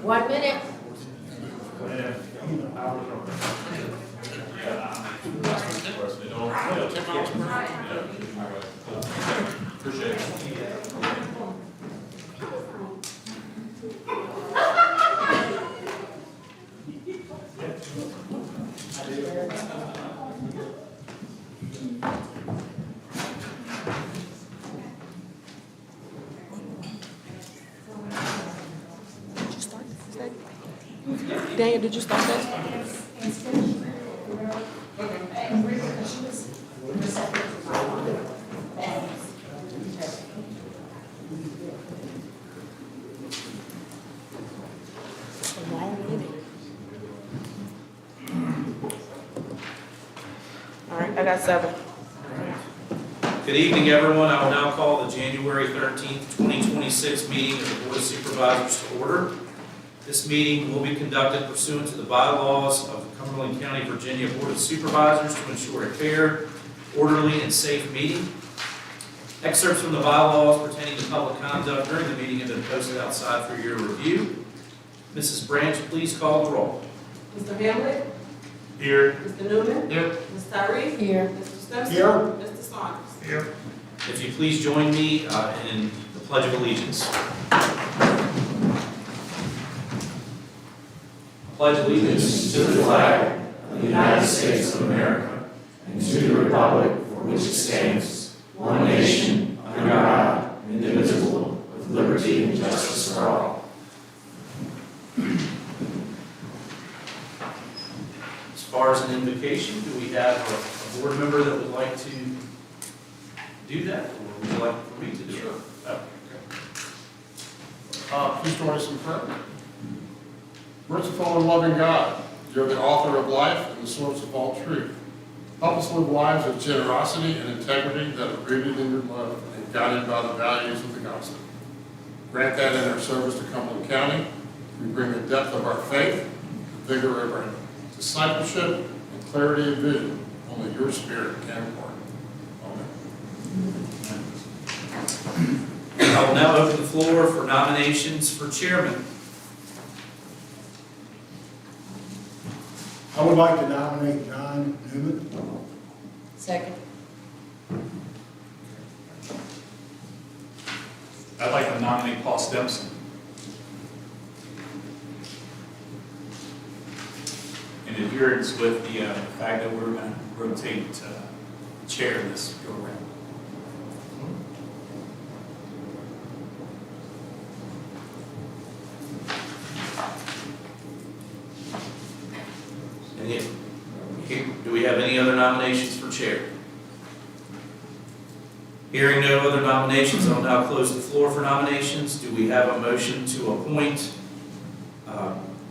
1 minute. Appreciate it. Daniel, did you start that? All right, I got 7. Good evening, everyone. I will now call the January 13th, 2026 meeting of the Board of Supervisors to order. This meeting will be conducted pursuant to the bylaws of the Cumberland County, Virginia Board of Supervisors to ensure a fair, orderly, and safe meeting. Excerpts from the bylaws pertaining to public conduct during the meeting have been posted outside for your review. Mrs. Branch, please call the roll. Mr. Hamlet? Here. Mr. Newman? Here. Ms. Tyree? Here. Mr. Spencer? Here. Mr. Saunders? Here. If you please join me in the Pledge of Allegiance. Pledge allegiance to the flag of the United States of America and to the republic for which it stands, one nation, under God, indivisible, with liberty and justice for all. As far as an invocation, do we have a board member that would like to do that, or would you like for me to do it? Sure. Oh, Please join us in prayer. Merciful and loving God, you're the author of life and the source of all truth. Help us live lives of generosity and integrity that are rooted in your love and guided by the values of the gospel. Grant that in our service to Cumberland County, we bring the depth of our faith, the vigor of our discipleship, and clarity of vision only your Spirit can impart. Amen. I will now open the floor for nominations for chairman. I would like to nominate John Newman. Second. I'd like to nominate Paul Stimson. In adherence with the fact that we're going to rotate chair this go around. Do we have any other nominations for chair? Hearing no other nominations, I'll now close the floor for nominations. Do we have a motion to appoint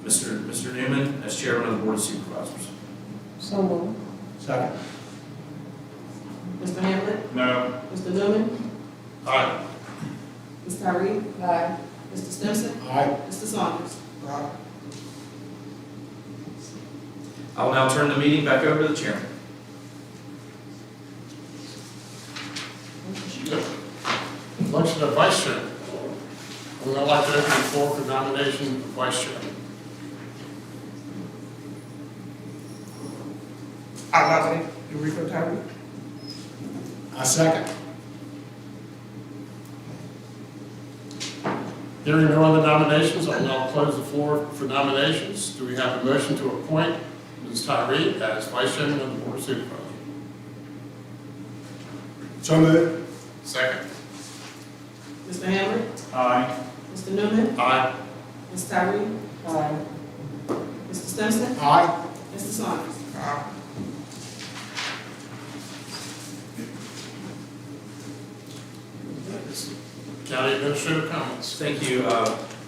Mr. Newman as chairman of the Board of Supervisors? So moved. Second. Mr. Hamlet? No. Mr. Newman? Aye. Ms. Tyree? Aye. Mr. Spencer? Aye. Mr. Saunders? I will now turn the meeting back over to the chairman. Election of vice chair. I would like to open the floor for nomination of vice chair. I nominate Eureka Tyree. I second. Hearing no other nominations, I will now close the floor for nominations. Do we have a motion to appoint Ms. Tyree as vice chairman of the Board of Supervisors? So moved. Second. Mr. Hamlet? Aye. Mr. Newman? Aye. Ms. Tyree? Aye. Mr. Spencer? Aye. Mr. Saunders? County administrator comments. Thank you.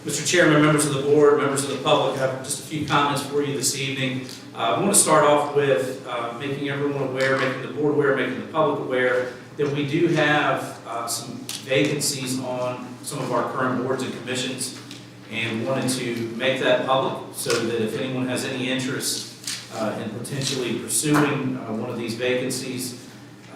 Mr. Chairman, members of the board, members of the public, I have just a few comments for you this evening. I want to start off with making everyone aware, making the board aware, making the public aware that we do have some vacancies on some of our current boards and commissions, and wanted to make that public so that if anyone has any interest in potentially pursuing one of these vacancies,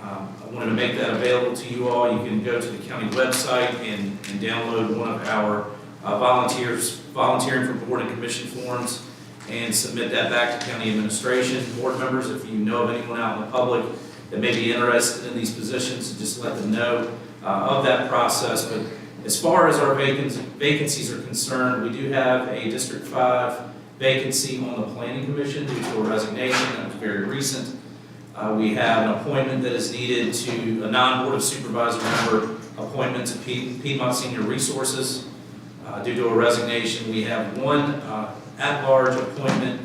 I wanted to make that available to you all. You can go to the county website and download one of our volunteering for board and commission forms, and submit that back to county administration. Board members, if you know of anyone out in the public that may be interested in these positions, just let them know of that process. But as far as our vacancies are concerned, we do have a District 5 vacancy on the Planning Commission due to a resignation that was very recent. We have an appointment that is needed to a non-board of supervisor member appointment to Piedmont Senior Resources due to a resignation. We have one at-large appointment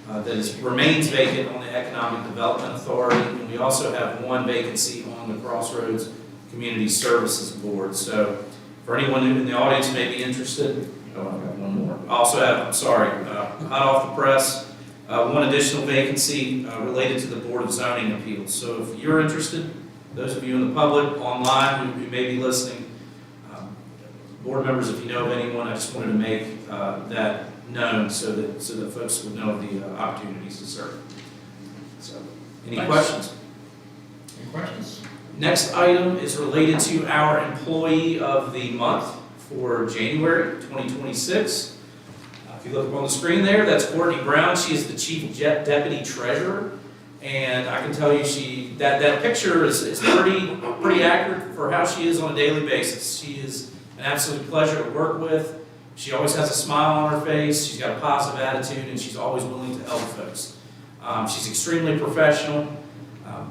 that remains vacant on the Economic Development Authority, and we also have one vacancy on the Crossroads Community Services Board. So for anyone who in the audience may be interested, oh, I've got one more. I also have, hot off the press, one additional vacancy related to the Board of Zoning Appeals. So if you're interested, those of you in the public, online, who may be listening, board members, if you know of anyone, I just wanted to make that known so that folks would know the opportunities to serve. So, any Thanks. questions? Any questions? Next item is related to our Employee of the Month for January 2026. If you look up on the screen there, that's Courtney Brown. She is the Chief Deputy Treasurer. And I can tell you that picture is pretty accurate for how she is on a daily basis. She is an absolute pleasure to work with. She always has a smile on her face. She's got a positive attitude, and she's always willing to help folks. She's extremely professional.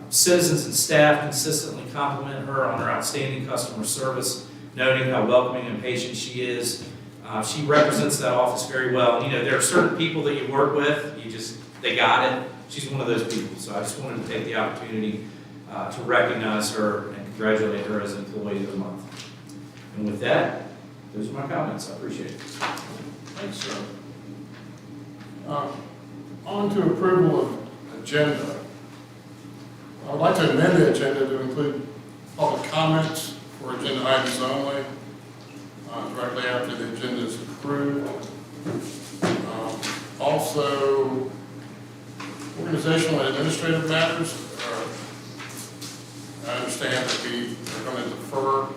Citizens and staff consistently compliment her on her outstanding customer service, noting how welcoming and patient she is. She represents that office very well. You know, there are certain people that you work with, they got it. She's one of those people. So I just wanted to take the opportunity to recognize her and congratulate her as Employee of the Month. And with that, those are my comments. I appreciate it. Thanks, sir. On to approval of agenda. I'd like to amend the agenda to include public comments for agenda items only, directly after the agenda is approved. Also, organizational and administrative matters. I understand that we are going to defer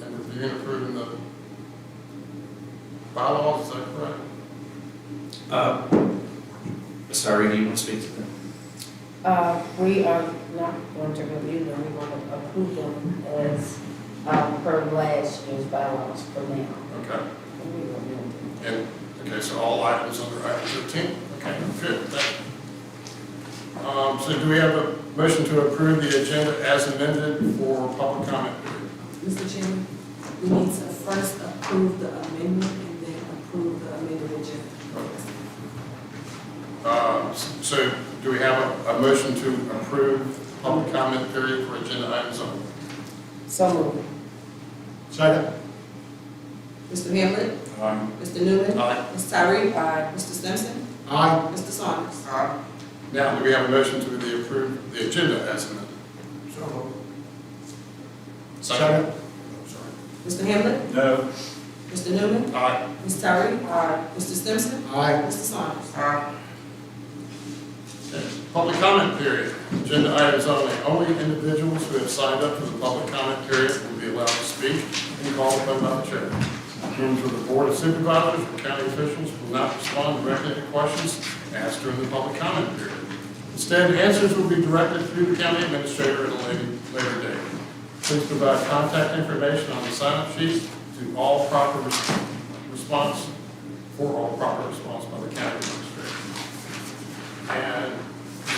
and review and approve the bylaws, is that correct? Sorry, do you want to speak to that? We are not going to review them, we want to approve them as per last year's bylaws for now. Okay. And we will do them. And, okay, so all items under item 13? Okay, good, thank you. So do we have a motion to approve the agenda as amended for public comment period? Mr. Chairman, we need to first approve the amendment and then approve the amended agenda. So do we have a motion to approve public comment period for agenda items only? So moved. Second. Mr. Hamlin? Aye. Mr. Newman? Aye. Ms. Tyree? Aye. Mr. Stimson? Aye. Mr. Saunders? Now, do we have a motion to approve the agenda as amended? So moved. Second. Mr. Hamlin? No. Mr. Newman? Aye. Ms. Tyree? Mr. Stimson? Aye. Mr. Saunders? Okay. Public comment period, agenda items only. Only individuals who have signed up for the public comment period will be allowed to speak and call upon by the chair. Members of the Board of Supervisors or county officials will not respond directly to questions asked during the public comment period. Instead, answers will be directed through the county administrator at a later date. Please provide contact information on the sign-up sheet to all proper response, for all proper response by the county administrator. And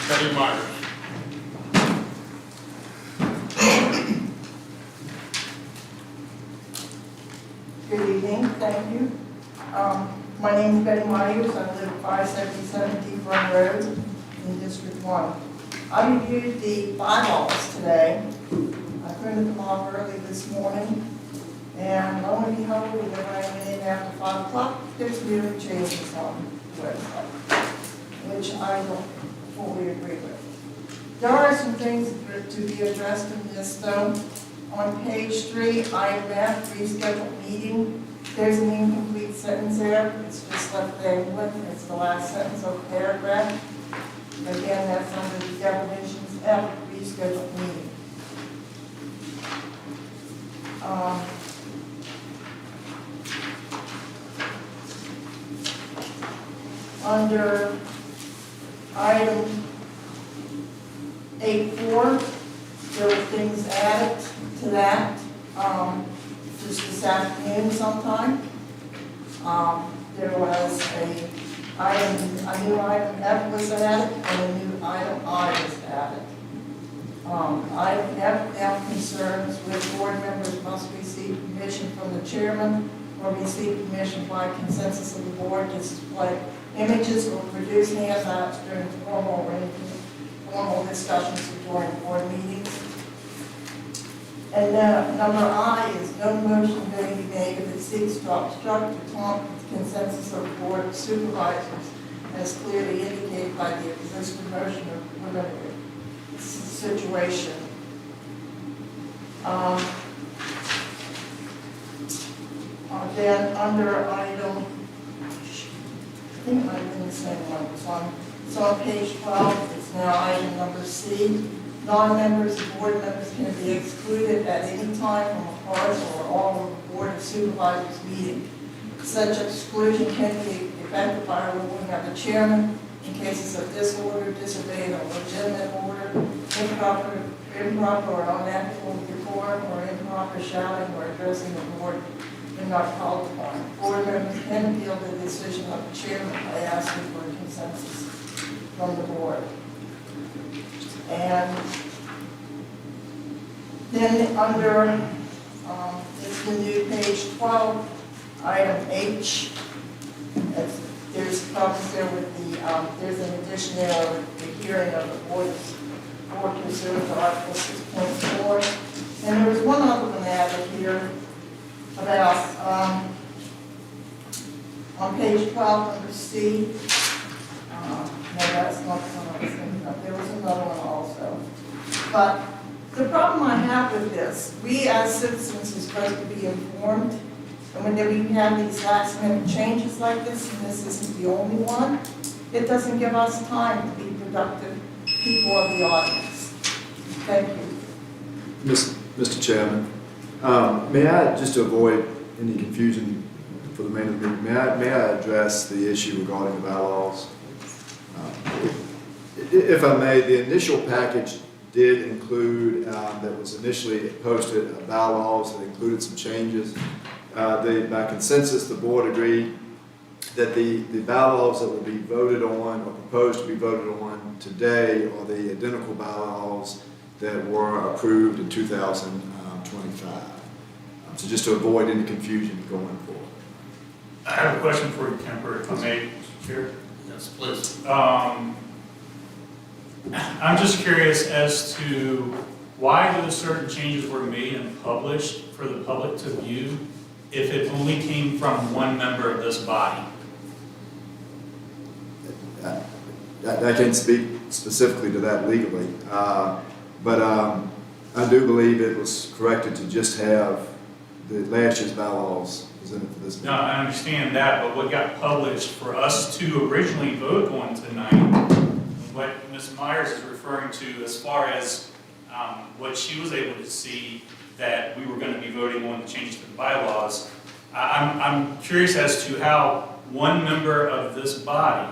Betty Myers. Good evening, thank you. My name is Betty Myers. I live at 577 Deep Run Road in District 1. I reviewed the bylaws today. I printed them off early this morning, and lo and behold, when I went in after 5 o'clock, there's new changes on the website, which I don't fully agree with. There are some things to be addressed in this, though. On page 3, item F, rescheduled meeting, there's an incomplete sentence there. It's just left dangling. It's the last sentence of the paragraph. Again, that's under the definitions F, rescheduled meeting. under item 8.4, there were things added to that, just this afternoon sometime. There was a new item F was added, and a new item I was added. Item F concerns with board members must receive permission from the chairman or receive permission by consensus of the board to display images or produce handouts during formal discussions or during board meetings. And number I is no motion may be made if it seeks to obstruct or taunt the consensus of the board of supervisors as clearly indicated by the existing motion or preliminary situation. Then under item, I think it might have been the same one, it's on page 12, it's now item number C. Non-members and board members can be excluded at any time from a part or all of the board of supervisors meeting. Such exclusion can be effected by a ruling of the chairman in cases of disorder, disobeying a legitimate order, improper or unethical decorum, or improper shouting or addressing the board when not called upon. Board members can appeal the decision of the chairman by asking for a consensus from the board. And then under, it's the new page 12, item H. There's problems there with the, there's an addition there with the hearing of the board pursuant to Article 6.4. And there was one other one added here about, on page 12 under C. No, that's not the one I was thinking of. There was another one also. But the problem I have with this, we as citizens are supposed to be informed. And when we have these last minute changes like this, and this isn't the only one, it doesn't give us time to be productive people of the audience. Thank you. Mr. Chairman, may I, just to avoid any confusion for the remainder of the meeting, may I address the issue regarding the bylaws? If I may, the initial package did include, that was initially posted, bylaws that included some changes. By consensus, the board agreed that the bylaws that would be voted on or proposed to be voted on today are the identical bylaws that were approved in 2025. So just to avoid any confusion going forward. I have a question for you, Kemper, if I may, Mr. Chair. Yes, please. I'm just curious as to why those certain changes were made and published for the public to view if it only came from one member of this body. I can't speak specifically to that legally, but I do believe it was corrected to just have the last year's bylaws presented for this. No, I understand that, but what got published for us to originally vote on tonight, what Ms. Myers is referring to as far as what she was able to see that we were going to be voting on the changes to the bylaws, I'm curious as to how one member of this body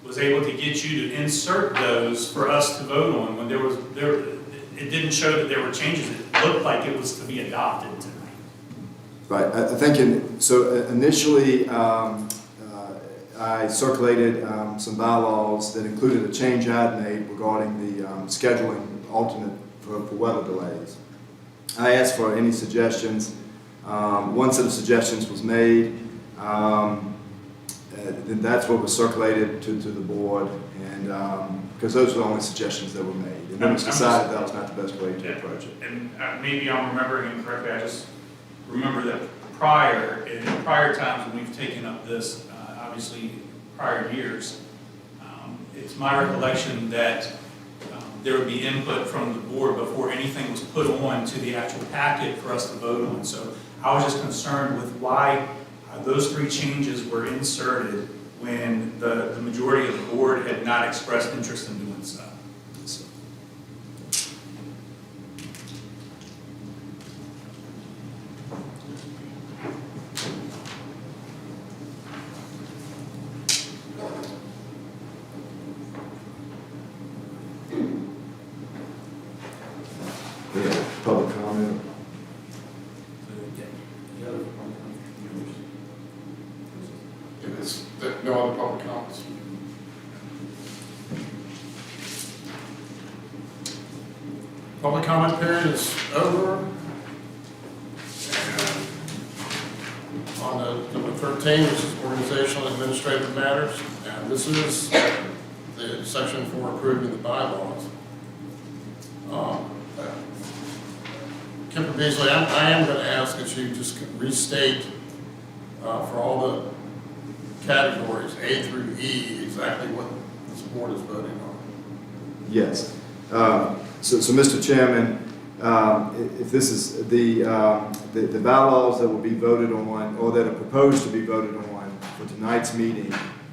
was able to get you to insert those for us to vote on when it didn't show that there were changes. It looked like it was to be adopted tonight. Right, I think initially I circulated some bylaws that included a change I'd made regarding the scheduling alternate for weather delays. I asked for any suggestions. One set of suggestions was made. Then that's what was circulated to the board, and because those were the only suggestions that were made. And then it was decided that was not the best way to approach it. And maybe I'm remembering incorrectly. I just remember that in prior times when we've taken up this, obviously prior years, it's my recollection that there would be input from the board before anything was put on to the actual packet for us to vote on. So I was just concerned with why those three changes were inserted when the majority of the board had not expressed interest in doing so. Public comment period is over. And on the number 13, which is organizational and administrative matters, and this is the section for approving the bylaws. Kemper Beasley, I am going to ask that you just restate for all the categories, A through E, exactly what this board is voting on. Yes. So Mr. Chairman, if this is the bylaws that will be voted on, or that are proposed to be voted on for tonight's meeting,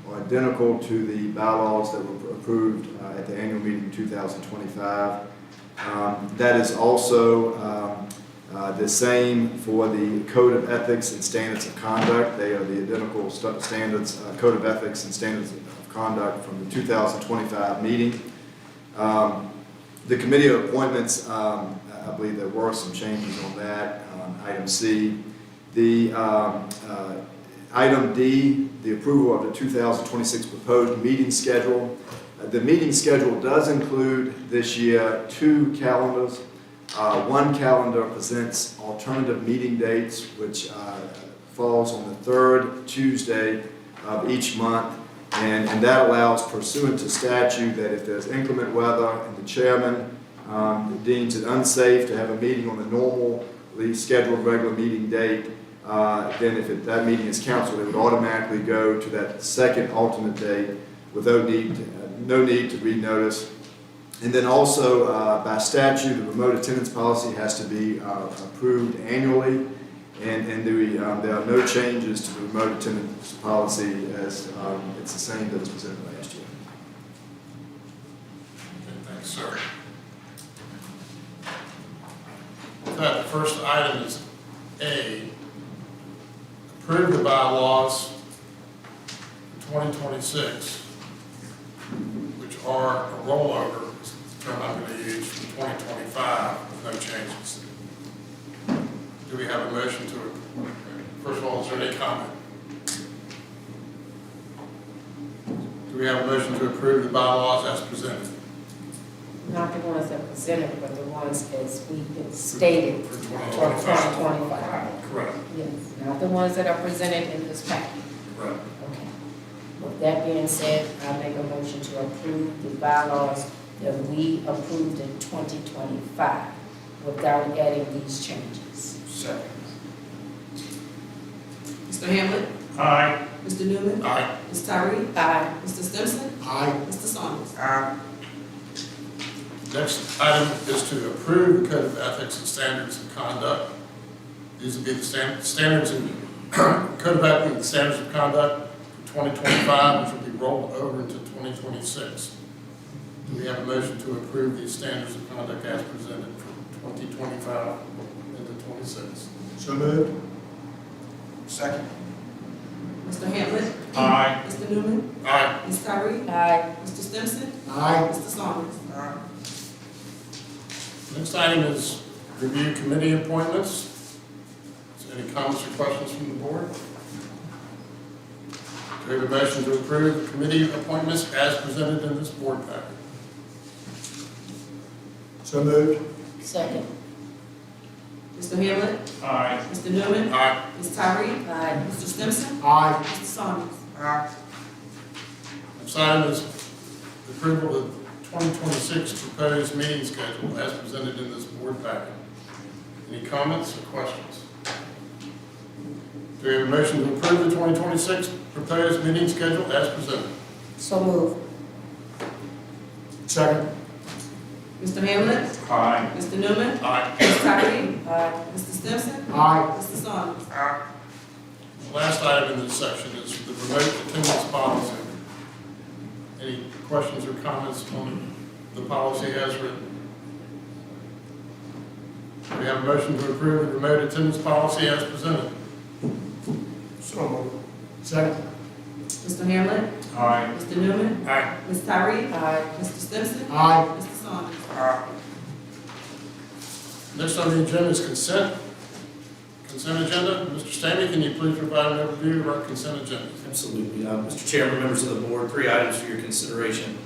are identical to the bylaws that were approved at the annual meeting in 2025. That is also the same for the Code of Ethics and Standards of Conduct. They are the identical standards, Code of Ethics and Standards of Conduct from the 2025 meeting. The committee of appointments, I believe there were some changes on that, item C. The item D, the approval of the 2026 proposed meeting schedule. The meeting schedule does include this year 2 calendars. One calendar presents alternative meeting dates, which falls on the 3rd Tuesday of each month. And that allows, pursuant to statute, that if there's inclement weather and the chairman deems it unsafe to have a meeting on the normally scheduled regular meeting date, then if that meeting is canceled, it would automatically go to that second alternate date without no need to renotice. And then also, by statute, the remote attendance policy has to be approved annually. And there are no changes to the remote attendance policy, as it's the same that was presented last year. Okay, thanks, sir. With that, the first item is A, approve the bylaws for 2026, which are a rollover, is the term I'm going to use, from 2025 with no changes. Do we have a motion to, first of all, is there any comment? Do we have a motion to approve the bylaws as presented? Not the ones that presented, but the ones as we stated. For For 2025. 2025. Correct. Yes, not the ones that are presented in this package. Correct. Okay. With that being said, I make a motion to approve the bylaws that we approved in 2025 without adding these changes. Second. Mr. Hamlet? Aye. Mr. Newman? Aye. Ms. Tyree? Aye. Mr. Stimpson? Aye. Mr. Saunders? Next item is to approve the Code of Ethics and Standards of Conduct. These would be the standards and Code of Ethics and Standards of Conduct for 2025, which will be rolled over into 2026. Do we have a motion to approve these standards of conduct as presented for 2025 into 26? So moved. Second. Mr. Hamlet? Aye. Mr. Newman? Aye. Ms. Tyree? Aye. Mr. Stimpson? Aye. Mr. Saunders? Next item is review committee appointments. Is there any comments or questions from the board? Do we have a motion to approve committee appointments as presented in this board packet? So moved. Second. Mr. Hamlet? Aye. Mr. Newman? Aye. Ms. Tyree? Aye. Mr. Stimpson? Aye. Mr. Saunders? Next item is approval of the 2026 proposed meeting schedule as presented in this board packet. Any comments or questions? Do we have a motion to approve the 2026 proposed meeting schedule as presented? So move. Second. Mr. Hamlet? Aye. Mr. Newman? Aye. Ms. Tyree? Aye. Mr. Stimpson? Aye. Mr. Saunders? The last item in this section is the remote attendance policy. Any questions or comments on the policy as written? We have a motion to approve the remote attendance policy as presented. So moved. Second. Mr. Hamlet? Aye. Mr. Newman? Aye. Ms. Tyree? Aye. Mr. Stimpson? Aye. Mr. Saunders? Next on the agenda is consent agenda. Mr. Stamey, can you please provide an overview of our consent agenda? Absolutely. Mr. Chairman, members of the board, 3 items for your consideration.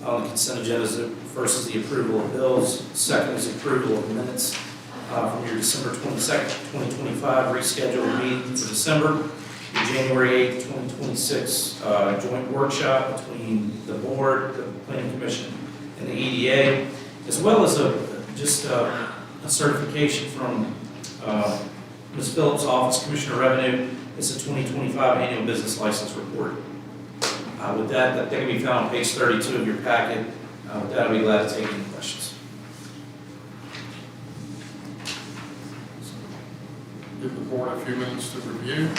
On the consent agenda, first is the approval of bills, second is approval of minutes from your December 22nd, 2025 rescheduled meeting for December, your January 8th, 2026 joint workshop between the board, the planning commission, and the EDA, as well as a certification from Ms. Phillips' office, Commissioner of Revenue. It's a 2025 annual business license report. With that can be found on page 32 of your packet. With that, I'll be glad to take any questions. Give the board a few minutes to review.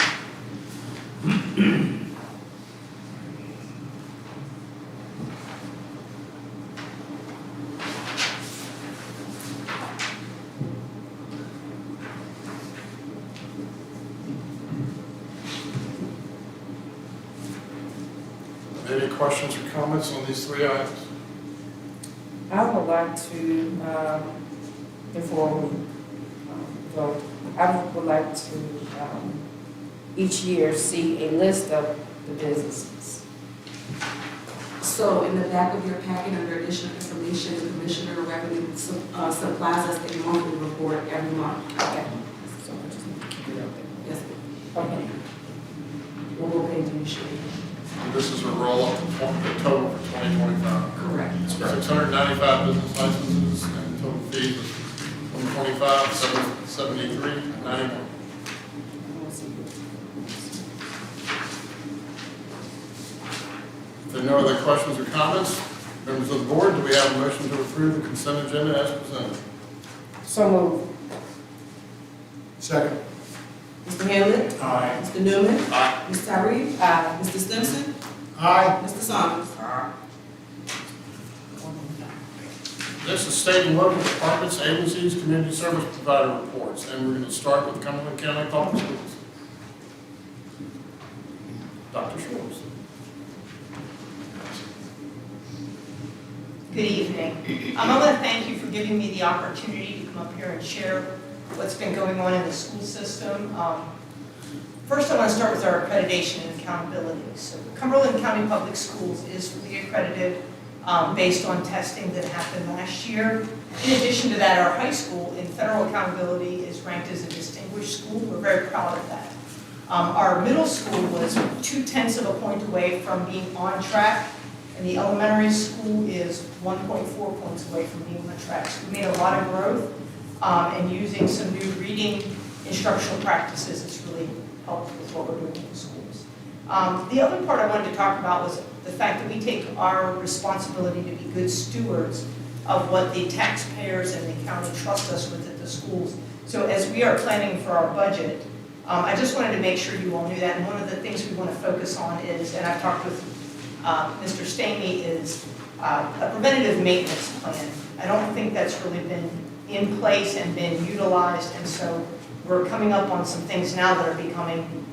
Any questions or comments on these three items? I would like to, before we vote, I would like to each year see a list of the businesses. So in the back of your packet, under additional information, the Commissioner of Revenue supplies us a monthly report every month. Okay. So I just need to keep it up there. Yes, Okay. what page do you show? And this is a roll-up of the total for 2025. Correct. 695 business licenses and total fees of 125, 773, 91. If there are no other questions or comments, members of the board, do we have a motion to approve the consent agenda as presented? So moved. Second. Mr. Hamlin? Aye. Mr. Newman? Aye. Ms. Tyree? Aye. Mr. Stimson? Aye. Mr. Saunders? Next is state and local departments, agencies, community service provider reports, and we're going to start with Cumberland County Public Schools. Dr. Schwartz. Good evening. I want to thank you for giving me the opportunity to come up here and share what's been going on in the school system. First, I want to start with our accreditation and accountability. So Cumberland County Public Schools is fully accredited based on testing that happened last year. In addition to that, our high school in federal accountability is ranked as a distinguished school. We're very proud of that. Our middle school was 0.2 of a point away from being on track, and the elementary school is 1.4 points away from being on track. So we made a lot of growth, and using some new reading instructional practices has really helped with what we're doing in the schools. The other part I wanted to talk about was the fact that we take our responsibility to be good stewards of what the taxpayers and the county trust us with at the schools. So as we are planning for our budget, I just wanted to make sure you all knew that, and one of the things we want to focus on is, and I've talked with Mr. Stamey, is a preventative maintenance plan. I don't think that's really been in place and been utilized, and so we're coming up on some things now that are becoming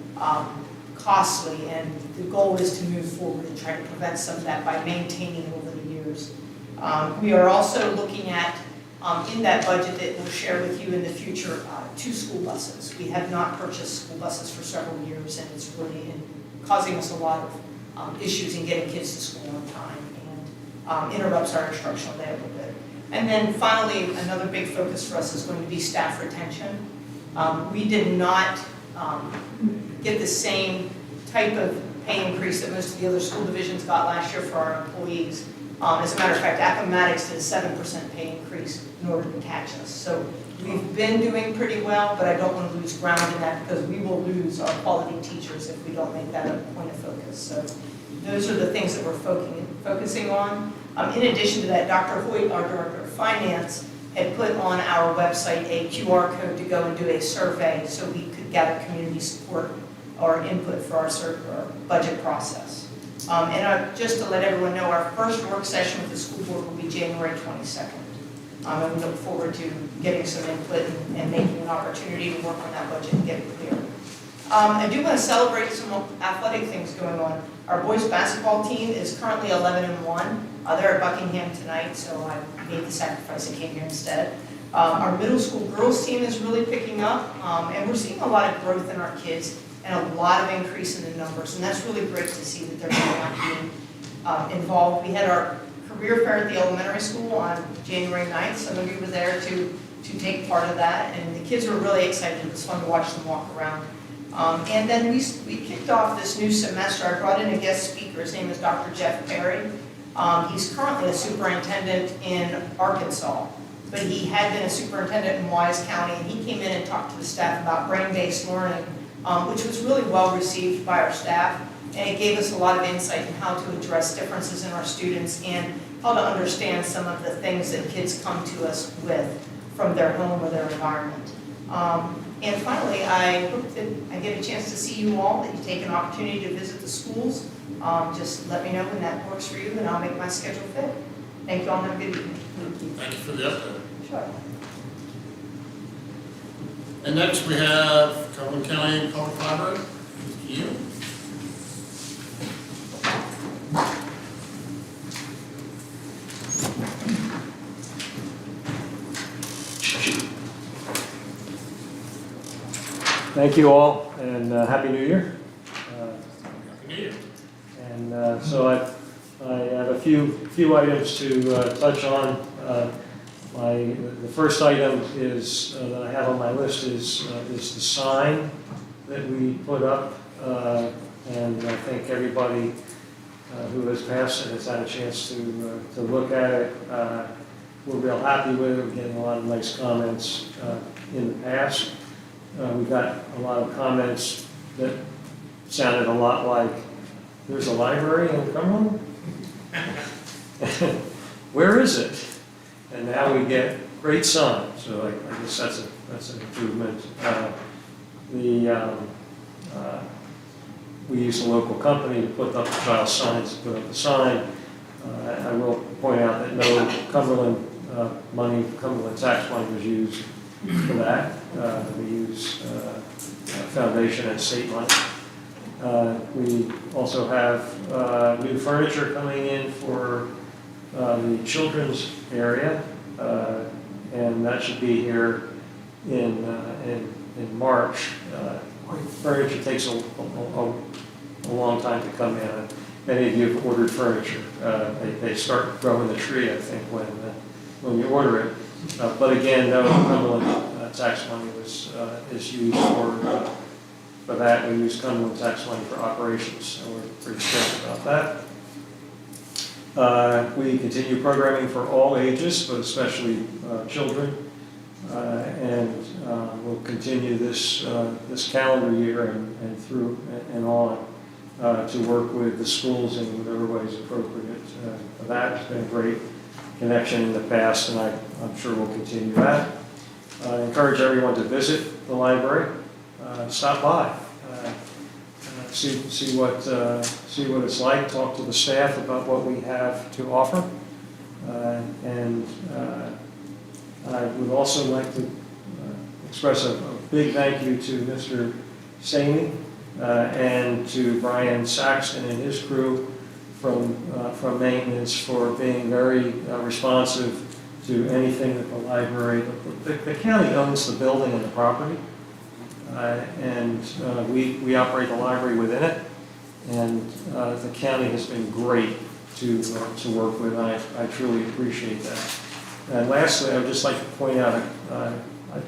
costly, and the goal is to move forward and try to prevent some of that by maintaining over the years. We are also looking at, in that budget that we'll share with you in the future, 2 school buses. We have not purchased school buses for several years, and it's really causing us a lot of issues in getting kids to school on time, and interrupts our instructional day a little bit. And then finally, another big focus for us is going to be staff retention. We did not get the same type of pay increase that most of the other school divisions got last year for our employees. As a matter of fact, Appomattox did a 7% pay increase in order to catch us. So we've been doing pretty well, but I don't want to lose ground in that, because we will lose our quality teachers if we don't make that a point of focus. So those are the things that we're focusing on. In addition to that, Dr. Hoyt, our Director of Finance, had put on our website a QR code to go and do a survey so we could gather community support or input for our budget process. And just to let everyone know, our first work session with the school board will be January 22nd. And we look forward to getting some input and making an opportunity to work on that budget and get it clear. I do want to celebrate some athletic things going on. Our boys basketball team is currently 11-1. They're at Buckingham tonight, so I made the sacrifice and came here instead. Our middle school girls team is really picking up, and we're seeing a lot of growth in our kids and a lot of increase in the numbers, and that's really great to see that they're being involved. We had our career fair at the elementary school on January 9th. Some of you were there to take part of that, and the kids were really excited. It was fun to watch them walk around. And then we kicked off this new semester. I brought in a guest speaker. His name is Dr. Jeff Perry. He's currently a superintendent in Arkansas, but he had been a superintendent in Wise County, and he came in and talked to the staff about brain-based learning, which was really well received by our staff, and it gave us a lot of insight in how to address differences in our students and how to understand some of the things that kids come to us with from their home or their environment. And finally, I hope that I get a chance to see you all, that you take an opportunity to visit the schools. Just let me know when that works for you, and I'll make my schedule fit. Thank you all, and have a good evening. Thank you for the update. Sure. And next we have Cumberland County Public Library. You. Thank you all, and Happy New Year. Happy New Year. And so I have a few items to touch on. The first item is that I have on my list is the sign that we put up, and I think everybody who has passed it has had a chance to look at it. We're real happy with it. We're getting a lot of nice comments in the past. We got a lot of comments that sounded a lot like, there's a library in Cumberland? Where is it? And now we get great signs, so I guess that's an improvement. We used a local company to put up the child signs, to put up the sign. I will point out that no Cumberland Cumberland tax money was used for that. We use foundation and state money. We also have new furniture coming in for the children's area, and that should be here in March. Furniture takes a long time to come in. Many of you have ordered furniture. They start growing the tree, I think, when you order it. But again, no Cumberland tax money is used for that. We use Cumberland tax money for operations, so we're pretty strict about that. We continue programming for all ages, but especially children, and we'll continue this calendar year and through and on to work with the schools in whatever way is appropriate for that. It's been a great connection in the past, and I'm sure we'll continue that. I encourage everyone to visit the library, stop by, see what it's like, talk to the staff about what we have to offer, and I would also like to express a big thank you to Mr. Samey and to Brian Saxton and his crew from maintenance for being very responsive to anything that the library, the county owns the building and the property, and we operate the library within it, and the county has been great to work with, and I truly appreciate that. And lastly, I would just like to point out,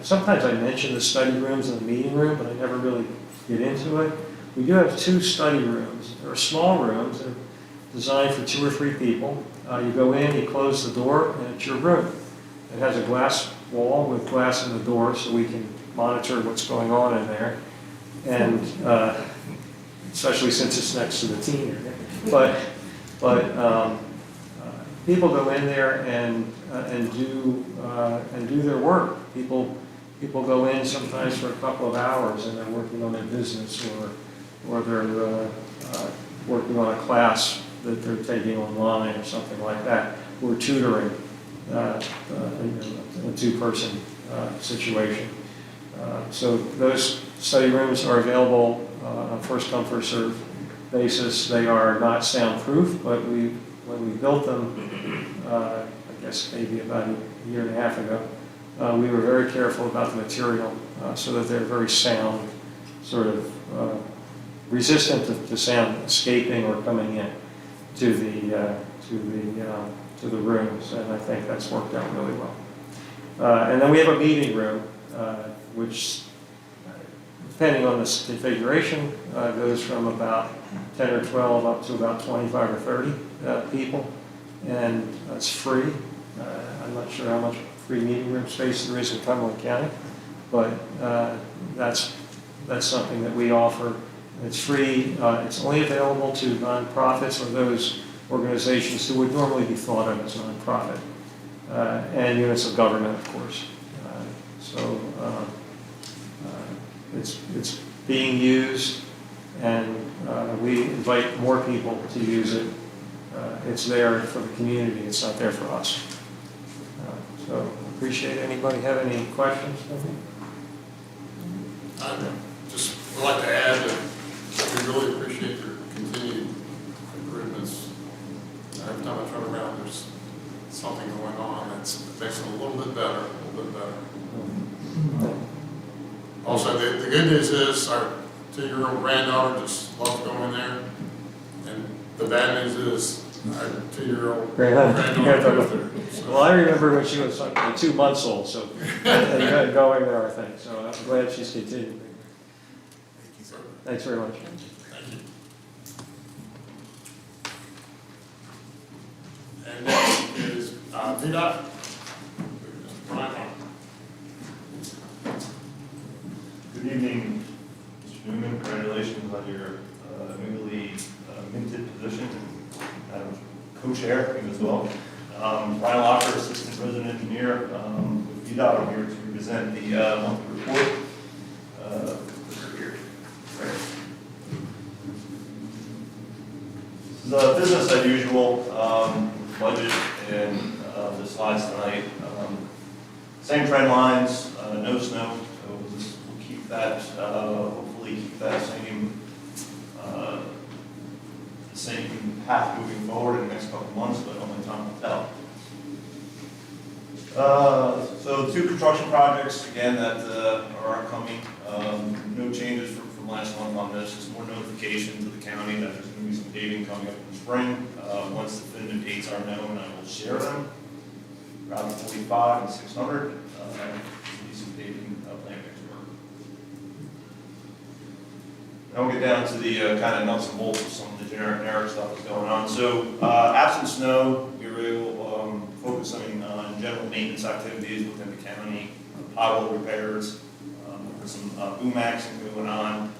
sometimes I mention the study rooms and the meeting room, but I never really get into it. We do have 2 study rooms. They're small rooms. They're designed for 2 or 3 people. You go in, you close the door, and it's your room. It has a glass wall with glass in the door, so we can monitor what's going on in there. And especially since it's next to the teen area. But people go in there and do their work. People go in sometimes for a couple of hours, and they're working on their business, or they're working on a class that they're taking online or something like that. We're tutoring a 2-person situation. So those study rooms are available on a first-come, first-served basis. They are not soundproof, but when we built them, I guess maybe about a year and a half ago, we were very careful about the material so that they're very sound, sort of resistant to sound escaping or coming in to to the rooms, and I think that's worked out really well. And then we have a meeting room, which, depending on this configuration, goes from about 10 or 12 up to about 25 or 30 people, and it's free. I'm not sure how much free meeting room space there is in Cumberland County, but that's something that we offer. It's free. It's only available to nonprofits or those organizations who would normally be thought of as nonprofit, and units of government, of course. So it's being used, and we invite more people to use it. It's there for the community. It's not there for us. So appreciate it. Anybody have any questions? I just would like to add that we really appreciate your continued improvements. Every time I turn around, there's something going on that makes it a little bit better, Also, the good news is our 2-year-old granddaughter just loves going there. And the bad news is our 2-year-old granddaughter goes there. So- Well, I remember when she was 2 months old, so, and going there, I think, so I'm glad she's continuing. Thanks very much. Thank you. And next is VDOT. Brian Hart. Good evening, Mr. Newman. Congratulations on your newly minted position. Co-chair as well. Brian Locker, Assistant Resident Engineer with VDOT. I'm here to present the monthly report. This is business as usual, budget and the slides tonight. Same trend lines, no snow, so we'll keep that, hopefully keep that same path moving forward in the next couple of months, but only time will tell. So 2 construction projects, again, that are upcoming. No changes from last month on this, just more notification to the county that there's going to be some paving coming up in the spring. Once the definitive dates are known, I will share them. Route 45 and 600, be some paving plan next work. Now we'll get down to the kind of nuts and bolts of some of the generic stuff that's going on. So absent snow, we were able to focus on general maintenance activities within the county, pothole repairs, there's some boom action going on,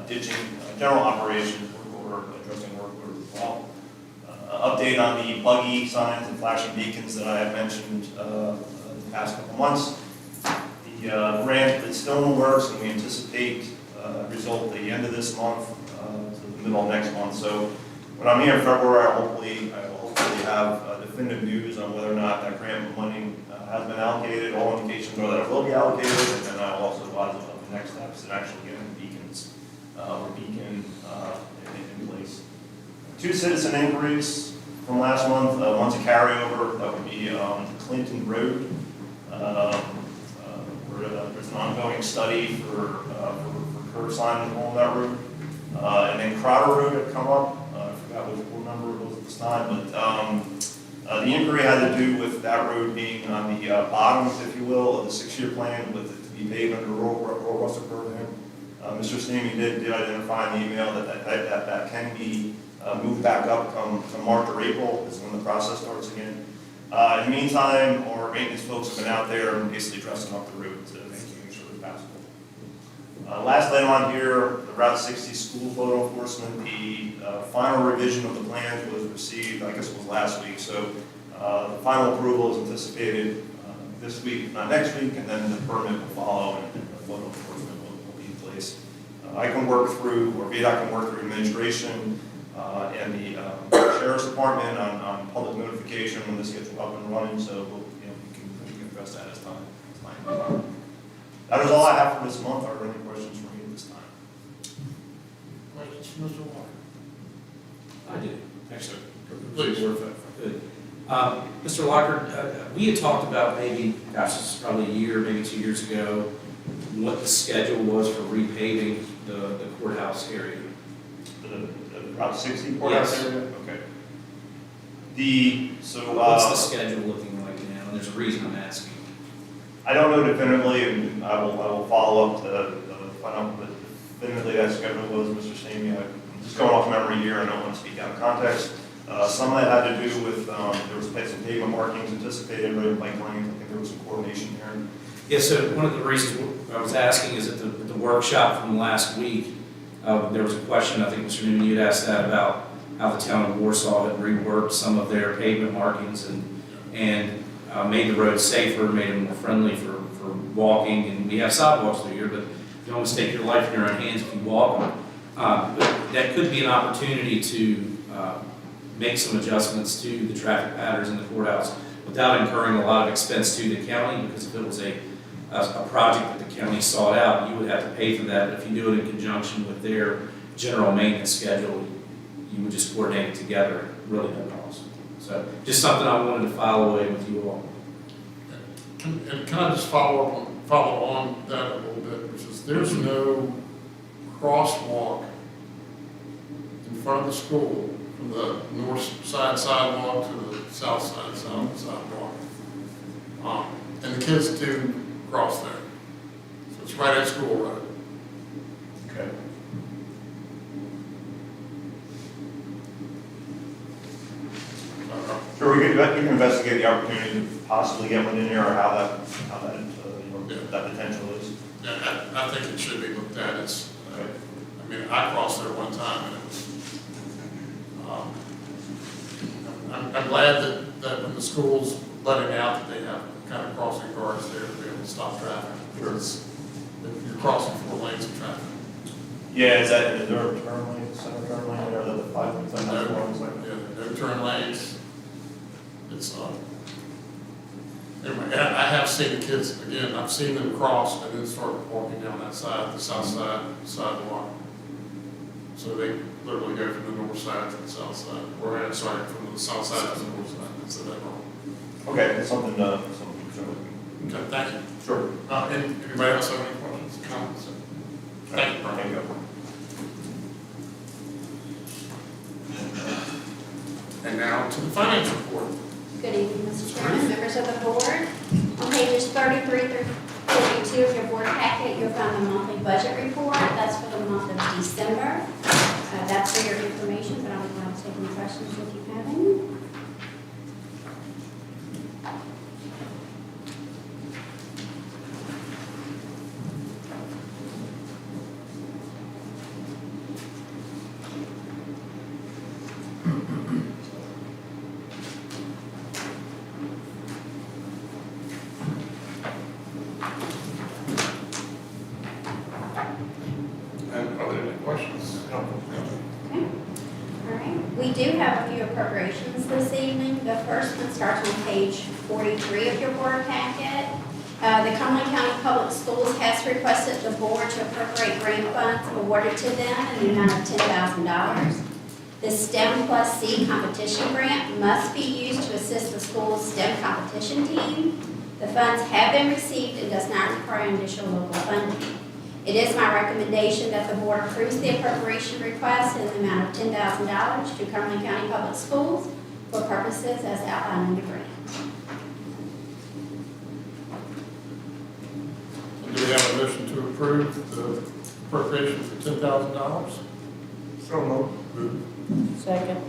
ditching, general operations, work order, addressing work orders as well. Update on the buggy signs and flashing beacons that I have mentioned the past couple months. The grant is still in the works, and we anticipate result at the end of this month to the middle of next month. So when I'm here in February, I will hopefully have definitive news on whether or not that grant money has been allocated. All indications are that it will be allocated, and then I will also advise of the next steps in actually getting the beacons or beacon in place. 2 citizen inquiries from last month. One's a carryover. That would be Clinton Road. Where there's an ongoing study for curb signs along that road. And then Crowder Road had come up. I forgot what number it was at this time, but the inquiry had to do with that road being on the bottoms, if you will, of the 6-year plan with it to be paved under rural Russell program. Mr. Steamy did identify in the email that can be moved back up come March or April is when the process starts again. In the meantime, our maintenance folks have been out there and basically dressing up the road to make sure it's passable. Last item on here, the Route 60 school photo enforcement. The final revision of the plans was received, I guess it was last week. So the final approval is anticipated this week, not next week, and then the permit will follow and the photo enforcement will be in place. I can work through, or VDOT can work through administration and the Sheriff's Department on public notification when this gets up and running, so we can address that as time. That is all I have for this month. Are there any questions for me at this time? Questions from Mr. Walker? I do. Excellent. Please. Good. Mr. Locker, we had talked about maybe, gosh, this is probably a year, maybe 2 years ago, what the schedule was for repaving the courthouse area. The Route 60 courthouse Yes. area? Okay. What's the schedule looking like now? And there's a reason I'm asking. I don't know definitively, and I will follow up to find out what definitively that schedule was, Mr. Stamey. I'm just going off memory here, I don't want to speak out of context. Some of that had to do with, there was some pavement markings anticipated, right, bike lanes, I think there was some coordination here. Yeah, so one of the reasons I was asking is at the workshop from last week, there was a question, I think Mr. Newman, you'd asked that about how the town of Warsaw had reworked some of their pavement markings and made the roads safer, made them more friendly for walking, and we have sidewalks through here, but you almost take your life in your own hands if you walk them. But that could be an opportunity to make some adjustments to the traffic patterns in the courthouse without incurring a lot of expense to the county, because if it was a project that the county sought out, you would have to pay for that. But if you do it in conjunction with their general maintenance schedule, you would just coordinate it together, really no cost. So just something I wanted to file away with you all. And can I just follow on that a little bit, which is there's no crosswalk in front of the school from the north side sidewalk to the south side sidewalk. And the kids do cross there. So it's right at School Road. Okay. Sure, we can investigate the opportunity to possibly get one in here, or how that potential is. Yeah, I think it should be looked at. It's, Okay. I mean, I crossed there one time and it was, I'm glad that when the school's letting out that they have kind of crossing guards there to be able to stop traffic. Because you're crossing 4 lanes of traffic. Yeah, is there a turn lane, center turn lane there, the 5 lanes? No turn lanes. It's, anyway, I have seen the kids, again, I've seen them cross and then start walking down that side, the south side sidewalk. So they literally go from the north side to the south side, or sorry, from the south side to the north side. I said that wrong. Okay, that's something sure. Okay, thank you. Sure. And anybody else have any questions, comments? Thank you, Brian. Thank you. And now to the financial report. Good evening, Mr. Chairman, members of the board. On pages 33 through 42 of your board packet, you'll find the monthly budget report. That's for the month of December. That's for your information, but I'll be glad to take any questions if you have any. And are there any questions? No. Okay. All right. We do have a few appropriations this evening. The first one starts on page 43 of your board packet. The Cumberland County Public Schools has requested the board to appropriate grant funds awarded to them in the amount of $10,000. The STEM Plus C competition grant must be used to assist the school's STEM competition team. The funds have been received and does not require additional local funding. It is my recommendation that the board approves the appropriation request in the amount of $10,000 to Cumberland County Public Schools for purposes as outlined in the grant. Do we have a motion to approve the appropriation for $10,000? So moved. Second.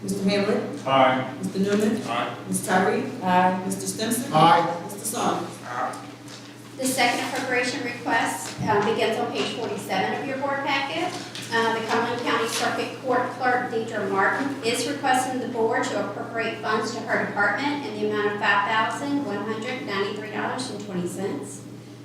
Mr. Hamlin? Aye. Mr. Newman? Aye. Ms. Tyree? Aye. Mr. Stimson? Aye. Mr. Saunders? The second appropriation request begins on page 47 of your board packet. The Cumberland County Circuit Court Clerk Deidre Martin is requesting the board to appropriate funds to her department in the amount of $5,193.20.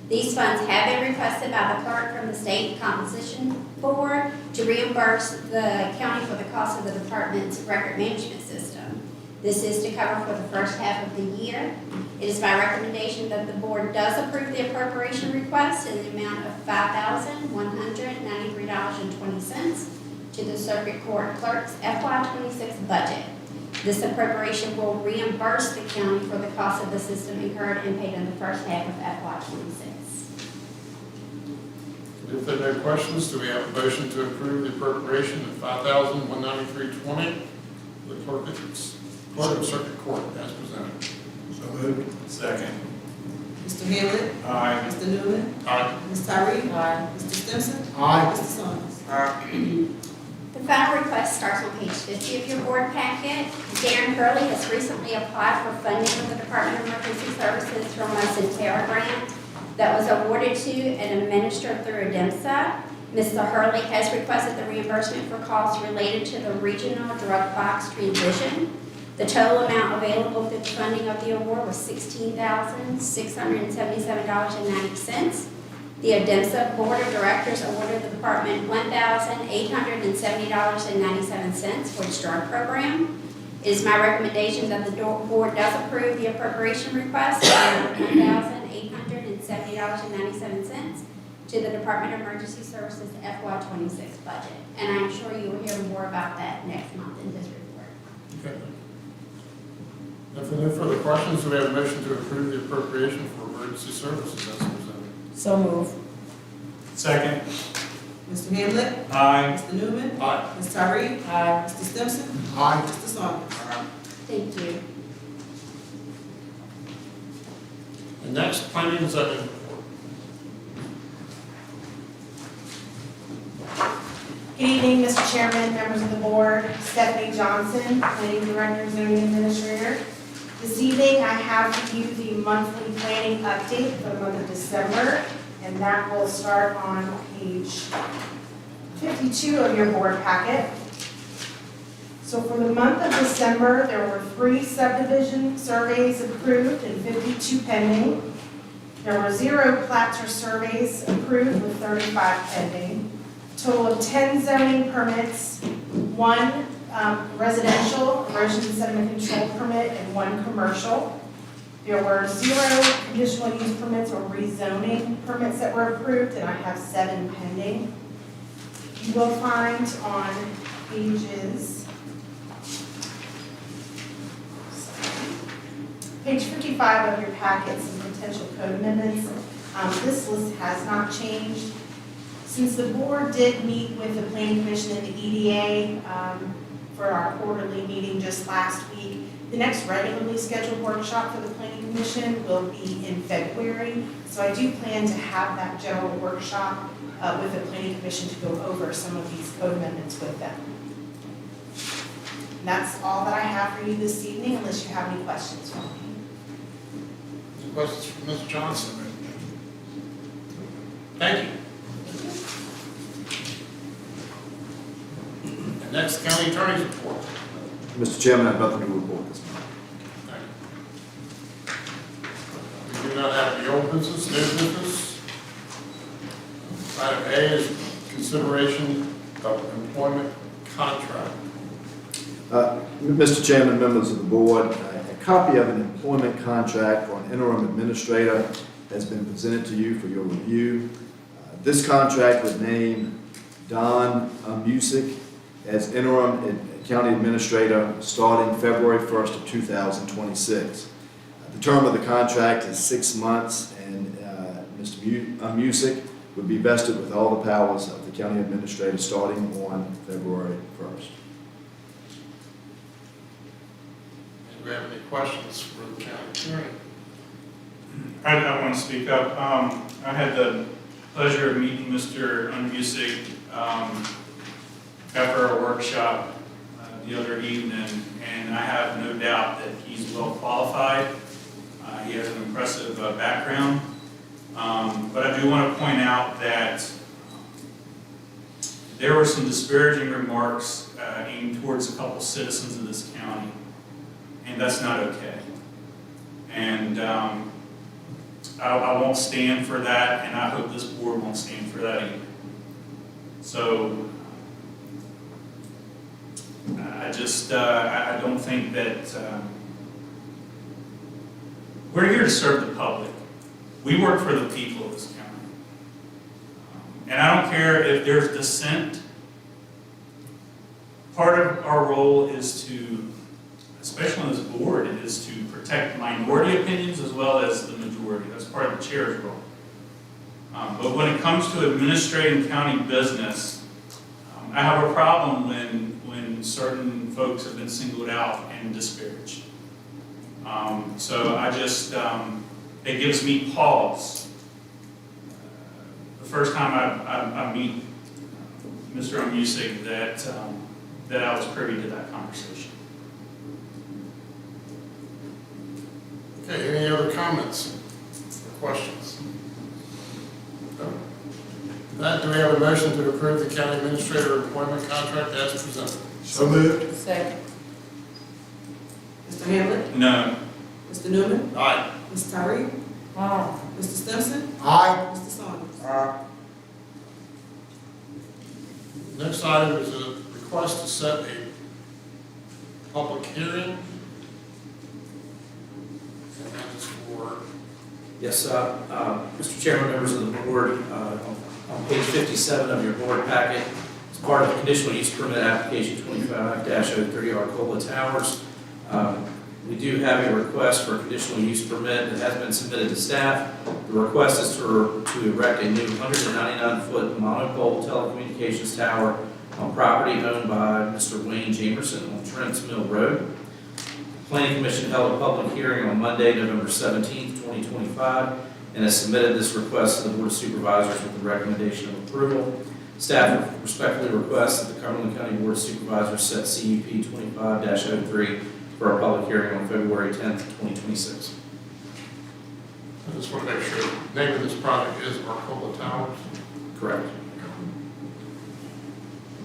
These funds have been requested by the clerk from the State Composition Board to reimburse the county for the cost of the department's record management system. This is to cover for the first half of the year. It is my recommendation that the board does approve the appropriation request in the amount of $5,193.20 to the Circuit Court Clerk's FY26 budget. This appropriation will reimburse the county for the cost of the system incurred and paid in the first half of FY26. If there are no questions, do we have a motion to approve the appropriation of $5,193.20 the clerk of circuit court as presented. So moved. Second. Mr. Haywood? Aye. Mr. Newman? Aye. Ms. Tyree? Aye. Mr. Stimson? Aye. Mr. Saunders? The final request starts on page 50 of your board packet. Darren Hurley has recently applied for funding with the Department of Emergency Services from a Centera grant that was awarded to and administered through ADEMSA. Mr. Hurley has requested the reimbursement for costs related to the regional drug box transition. The total amount available through the funding of the award was $16,677.90. The ADEMSA Board of Directors awarded the department $1,870.97 for its drug program. It is my recommendation that the board does approve the appropriation request of $1,870.97 to the Department of Emergency Services FY26 budget. And I'm sure you will hear more about that next month in his report. Okay. If there are no further questions, do we have a motion to approve the appropriation for emergency services as presented? So move. Second. Mr. Haywood? Aye. Mr. Newman? Aye. Ms. Tyree? Aye. Mr. Stimson? Aye. Mr. Saunders? Thank you. And next, planning and zoning report. Good evening, Mr. Chairman, members of the board, Stephanie Johnson, Planning Director, Zoning Administrator. This evening, I have for you the monthly planning update for the month of December, and that will start on page 52 of your board packet. So for the month of December, there were 3 subdivision surveys approved and 52 pending. There were 0 plats or surveys approved with 35 pending. Total of 10 zoning permits, 1 residential erosion and sediment control permit, and 1 commercial. There were 0 conditional use permits or rezoning permits that were approved, and I have 7 pending. You will find on page 55 of your packet some potential code amendments. This list has not changed. Since the board did meet with the Planning Commission and the EDA for our quarterly meeting just last week, the next regularly scheduled workshop for the Planning Commission will be in February. So I do plan to have that general workshop with the Planning Commission to go over some of these code amendments with them. And that's all that I have for you this evening, unless you have any questions for me. Any questions from Ms. Johnson? Thank you. And next, county attorney's report. Mr. Chairman, I have nothing to report this morning. Thank you. We do not have any old business, new business. Item A is consideration of employment contract. Mr. Chairman, members of the board, a copy of an employment contract for an interim administrator has been presented to you for your review. This contract would name Don Music as interim county administrator starting February 1st of 2026. The term of the contract is 6 months, and Mr. Music would be vested with all the powers of the county administrator starting on February 1st. Do we have any questions for the county attorney? I want to speak up. I had the pleasure of meeting Mr. Unmusic after our workshop the other evening, and I have no doubt that he's well qualified. He has an impressive background, but I do want to point out that there were some disparaging remarks aimed towards a couple citizens of this county, and that's not okay. And I won't stand for that, and I hope this board won't stand for that either. So I don't think that we're here to serve the public. We work for the people of this county. And I don't care if there's dissent. Part of our role is to, especially on this board, is to protect minority opinions as well as the majority. That's part of the chair's role. But when it comes to administrating county business, I have a problem when certain folks have been singled out and disparaged. So I just, it gives me pause. The first time I meet Mr. Omusig that I was privy to that conversation. Okay, any other comments or questions? No? With that, do we have a motion to approve the county administrator employment contract as presented? So moved. Second. Mr. Hamlet? No. Mr. Newman? Aye. Ms. Tyree? Aye. Mr. Stimpson? Aye. Mr. Saunders? Aye. Next item is a request to set a public hearing. And that is for, Yes, Mr. Chairman, members of the board, on page 57 of your board packet, as part of the conditional use permit application 25-03 Arcola Towers, we do have a request for a conditional use permit that has been submitted to staff. The request is to erect a new 199-foot monopole telecommunications tower on property owned by Mr. Wayne Jamerson on Trent's Mill Road. The Planning Commission held a public hearing on Monday, November 17, 2025, and has submitted this request to the Board of Supervisors with the recommendation of approval. Staff respectfully requests that the Cumberland County Board of Supervisors set CUP 25-03 for a public hearing on February 10th, 2026. I just want to make sure, the name of this project is Arcola Towers. Correct.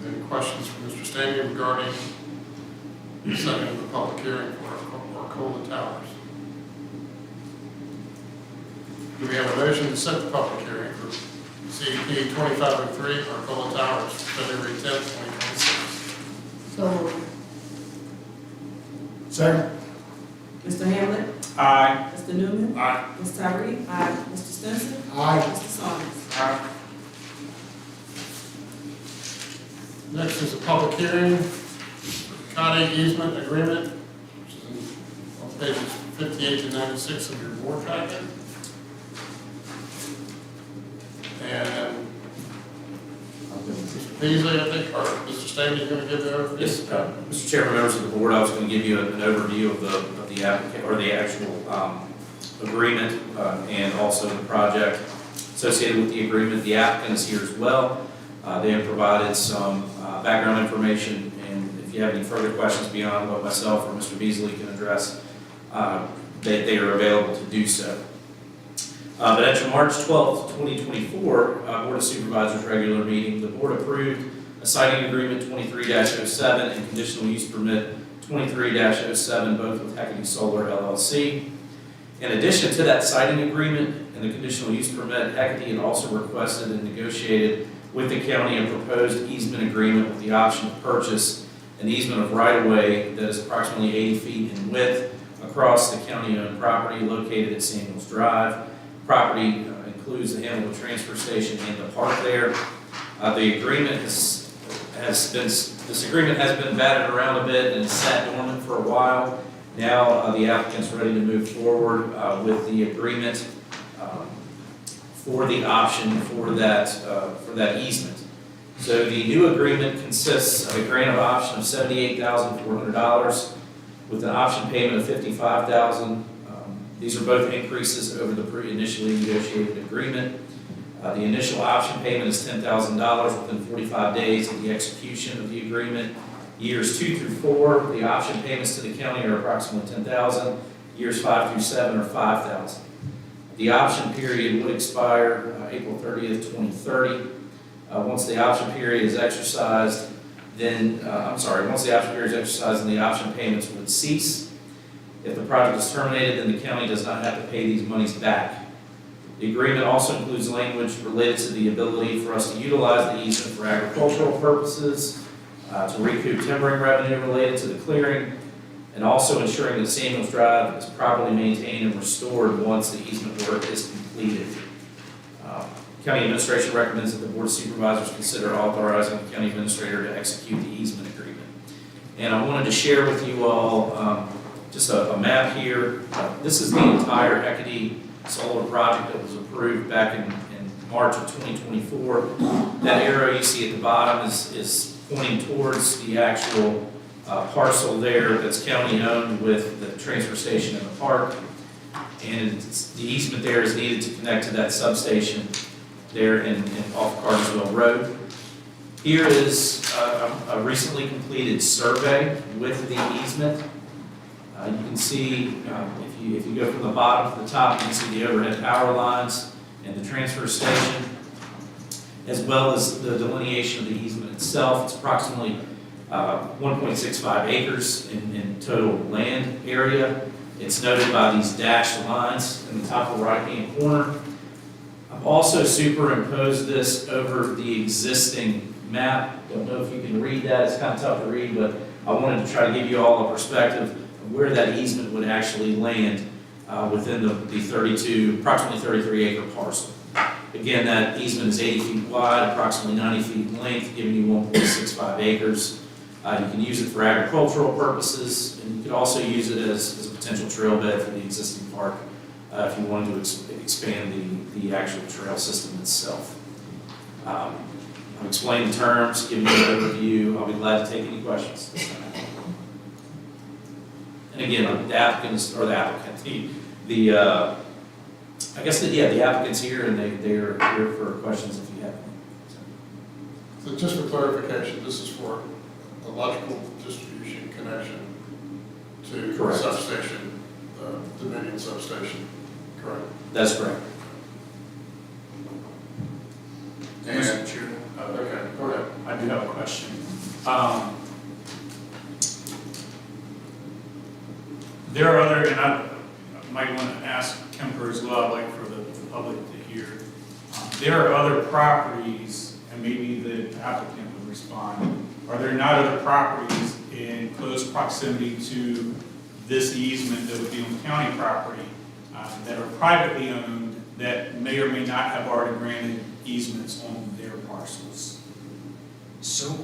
Any questions from Mr. Stanley regarding the setting of the public hearing for Arcola Towers? Do we have a motion to set the public hearing for CUP 2503 Arcola Towers, February 10th, 2026? So moved. Second. Mr. Hamlet? Aye. Mr. Newman? Aye. Ms. Tyree? Aye. Mr. Stimpson? Aye. Mr. Saunders? Aye. Next is a public hearing for Connie easement agreement, which is on pages 58 to 96 of your board packet. And Mr. Beasley, I think, or Mr. Stanley, is going to give the overview? Yes, Mr. Chairman, members of the board, I was going to give you an overview of the applicant, or the actual agreement, and also the project associated with the agreement. The applicant is here as well. They have provided some background information, and if you have any further questions beyond what myself or Mr. Beasley can address, they are available to do so. But at your March 12th, 2024 Board of Supervisors regular meeting, the board approved a siting agreement 23-07 and conditional use permit 23-07, both with Hecate Solar LLC. In addition to that siting agreement and the conditional use permit, Hecate had also requested and negotiated with the county a proposed easement agreement with the option to purchase an easement of right-of-way that is approximately 80 feet in width across the county-owned property located at Samuels Drive. Property includes the Hannibal Transfer Station and the park there. The agreement this agreement has been batted around a bit and sat dormant for a while. Now the applicant's ready to move forward with the agreement for the option for that easement. So the new agreement consists of a grant of option of $78,400 with an option payment of $55,000. These are both increases over the initially negotiated agreement. The initial option payment is $10,000 within 45 days of the execution of the agreement. Years 2 through 4, the option payments to the county are approximately $10,000. Years 5 through 7 are $5,000. The option period would expire April 30th, 2030. Once the option period is exercised, then, once the option period is exercised, then the option payments would cease. If the project is terminated, then the county does not have to pay these monies back. The agreement also includes language related to the ability for us to utilize the easement for agricultural purposes, to recoup timbering revenue related to the clearing, and also ensuring that Samuels Drive is properly maintained and restored once the easement work is completed. County administration recommends that the Board of Supervisors consider authorizing the county administrator to execute the easement agreement. And I wanted to share with you all just a map here. This is the entire Hecate solar project that was approved back in March of 2024. That arrow you see at the bottom is pointing towards the actual parcel there that's county-owned with the transfer station in the park. And the easement there is needed to connect to that substation there in off Cartersville Road. Here is a recently completed survey with the easement. You can see, if you go from the bottom to the top, you can see the overhead power lines and the transfer station, as well as the delineation of the easement itself. It's approximately 1.65 acres in total land area. It's noted by these dashed lines in the top of the right-hand corner. I've also superimposed this over the existing map. Don't know if you can read that, it's kind of tough to read, but I wanted to try to give you all a perspective of where that easement would actually land within the approximately 33 acre parcel. Again, that easement is 80 feet wide, approximately 90 feet in length, giving you 1.65 acres. You can use it for agricultural purposes, and you could also use it as a potential trail bed for the existing park if you wanted to expand the actual trail system itself. I've explained the terms, given you an overview. I'll be glad to take any questions. And again, the applicants, or the applicant, the applicant's here, and they're here for questions if you have any. So just for clarification, this is for electrical distribution connection to the Correct. substation, Dominion substation, correct? That's correct. And, Mr. Chair, okay, go ahead. I do have a question. There are other, and I might want to ask Kemper as well, I'd like for the public to hear. There are other properties, and maybe the applicant would respond. Are there not other properties in close proximity to this easement that would be on county property that are privately owned that may or may not have already granted easements on their parcels? So,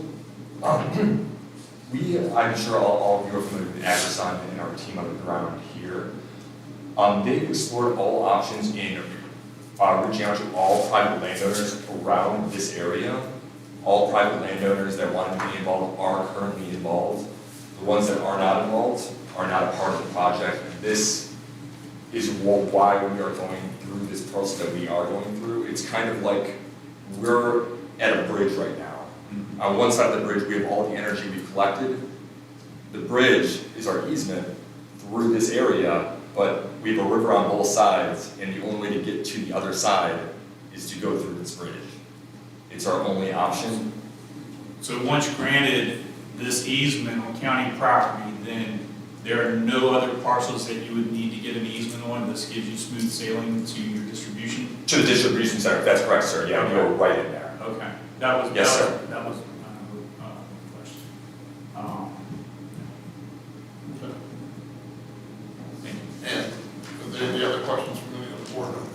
I'm sure all of you are familiar with Agrisign and our team on the ground here. They've explored all options in reaching out to all private landowners around this area. All private landowners that wanted to be involved are currently involved. The ones that are not involved are not a part of the project. This is why we are going through this process that we are going through. It's kind of like we're at a bridge right now. On one side of the bridge, we have all the energy we've collected. The bridge is our easement through this area, but we have a river on both sides, and the only way to get to the other side is to go through this bridge. It's our only option. So once granted this easement on county property, then there are no other parcels that you would need to get an easement on? This gives you smooth sailing to your distribution? To the distribution center, that's correct, sir. Yeah, we go right in there. Okay. That was Yes, sir. That was my question. Okay. Thank you. And are there any other questions from any of the board members?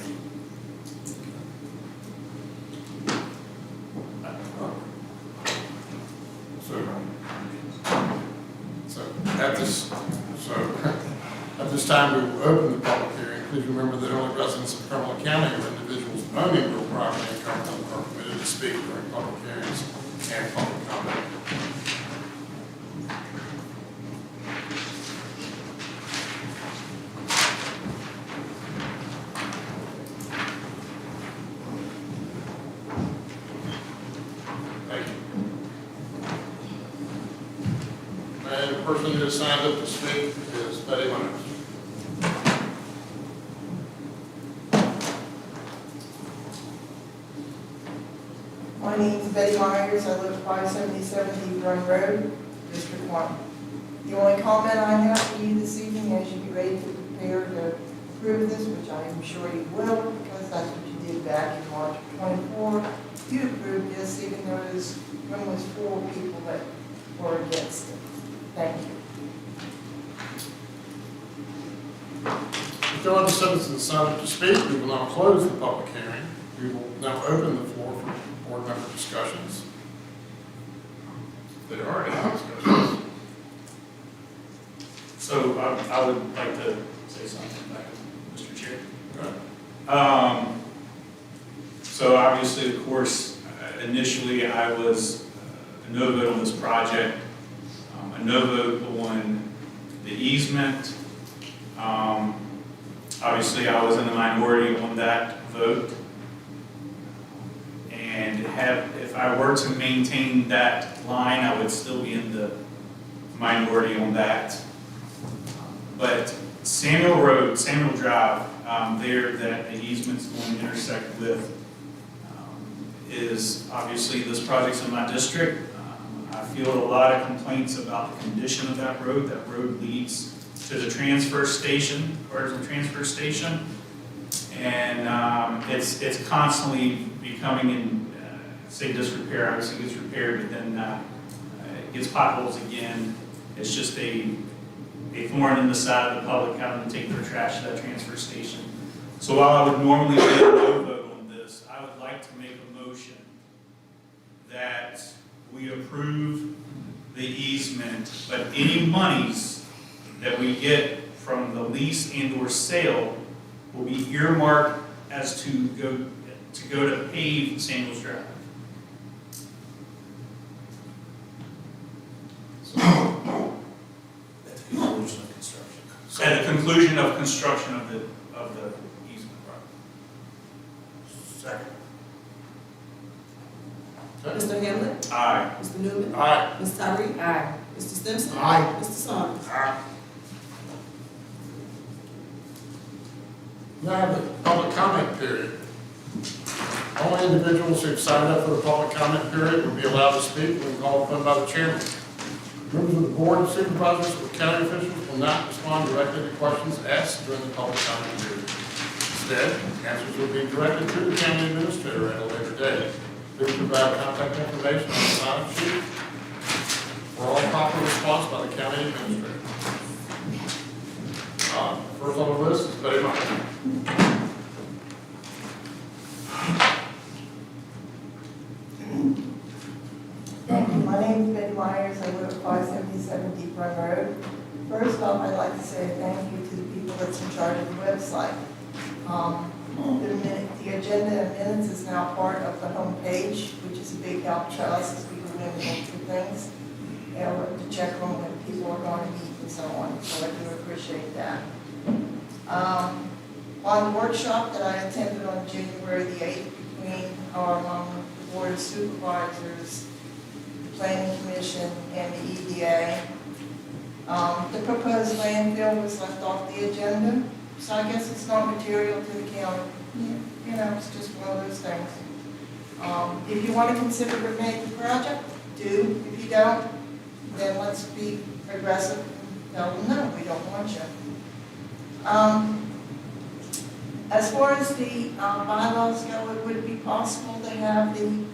At this time, we will open the public hearing. Please remember that only residents of Cumberland County or individuals owning real property in Cumberland are permitted to speak during public hearings and public comment. Thank you. And the person who has signed up to speak is Betty Myers. My name is Betty Myers, I live 577 Deep Run Road, District 1. The only comment I have for you this evening as you get ready to prepare to approve this, which I am sure you will, because that's what you did back in March of 24, you approved this even though there was 4 people that were against it. Thank you. If no other citizens sign up to speak, we will now close the public hearing. We will now open the floor for board member discussions. There are any discussions. So I would like to say something back, Mr. Chair. Go ahead. So obviously, of course, initially I was a no vote on this project, a no vote on the easement. Obviously, I was in the minority on that vote. And if I were to maintain that line, I would still be in the minority on that. But Samuel Road, Samuel Drive, there that the easement's going to intersect with, is obviously this project's in my district. I feel a lot of complaints about the condition of that road. That road leads to the transfer station, Cartersville transfer station. And it's constantly becoming in, say, disrepair. Obviously it gets repaired, but then it gets potholes again. It's just a thorn in the side of the public having to take their trash to that transfer station. So while I would normally be a no vote on this, I would like to make a motion that we approve the easement, but any monies that we get from the lease and or sale will be earmarked as to go to pave Samuel's Drive. At the conclusion of construction of the easement project. Second. Mr. Hamlet? Aye. Mr. Newman? Aye. Ms. Tyree? Aye. Mr. Stimson? Aye. Mr. Saunders? Now, the public comment period. Only individuals who've signed up for the public comment period will be allowed to speak when called upon by the chairman. Members of the board of supervisors or county officials will not respond directly to questions asked during the public comment period. Instead, answers will be directed to the county administrator at a later date. Please provide contact information on the sign-up sheet for all proper response by the county administrator. First on the list is Betty Myers. Thank you. My name is Betty Myers. I live at 577 Deep Run Road. First off, I'd like to say thank you to the people that's in charge of the website. The agenda and minutes is now part of the home page, which is a big help to us as we go in and look through things. And to check on when people are going to meet and so on. So I do appreciate that. On the workshop that I attended on January the 8th between the Board of Supervisors, the Planning Commission, and the EDA, the proposed landfill was left off the agenda. So I guess it's not material to the county. You know, it's just one of those things. If you want to consider remaining the project, do. If you don't, then let's be aggressive and tell them no, we don't want you. As far as the bylaws go, it would be possible to have the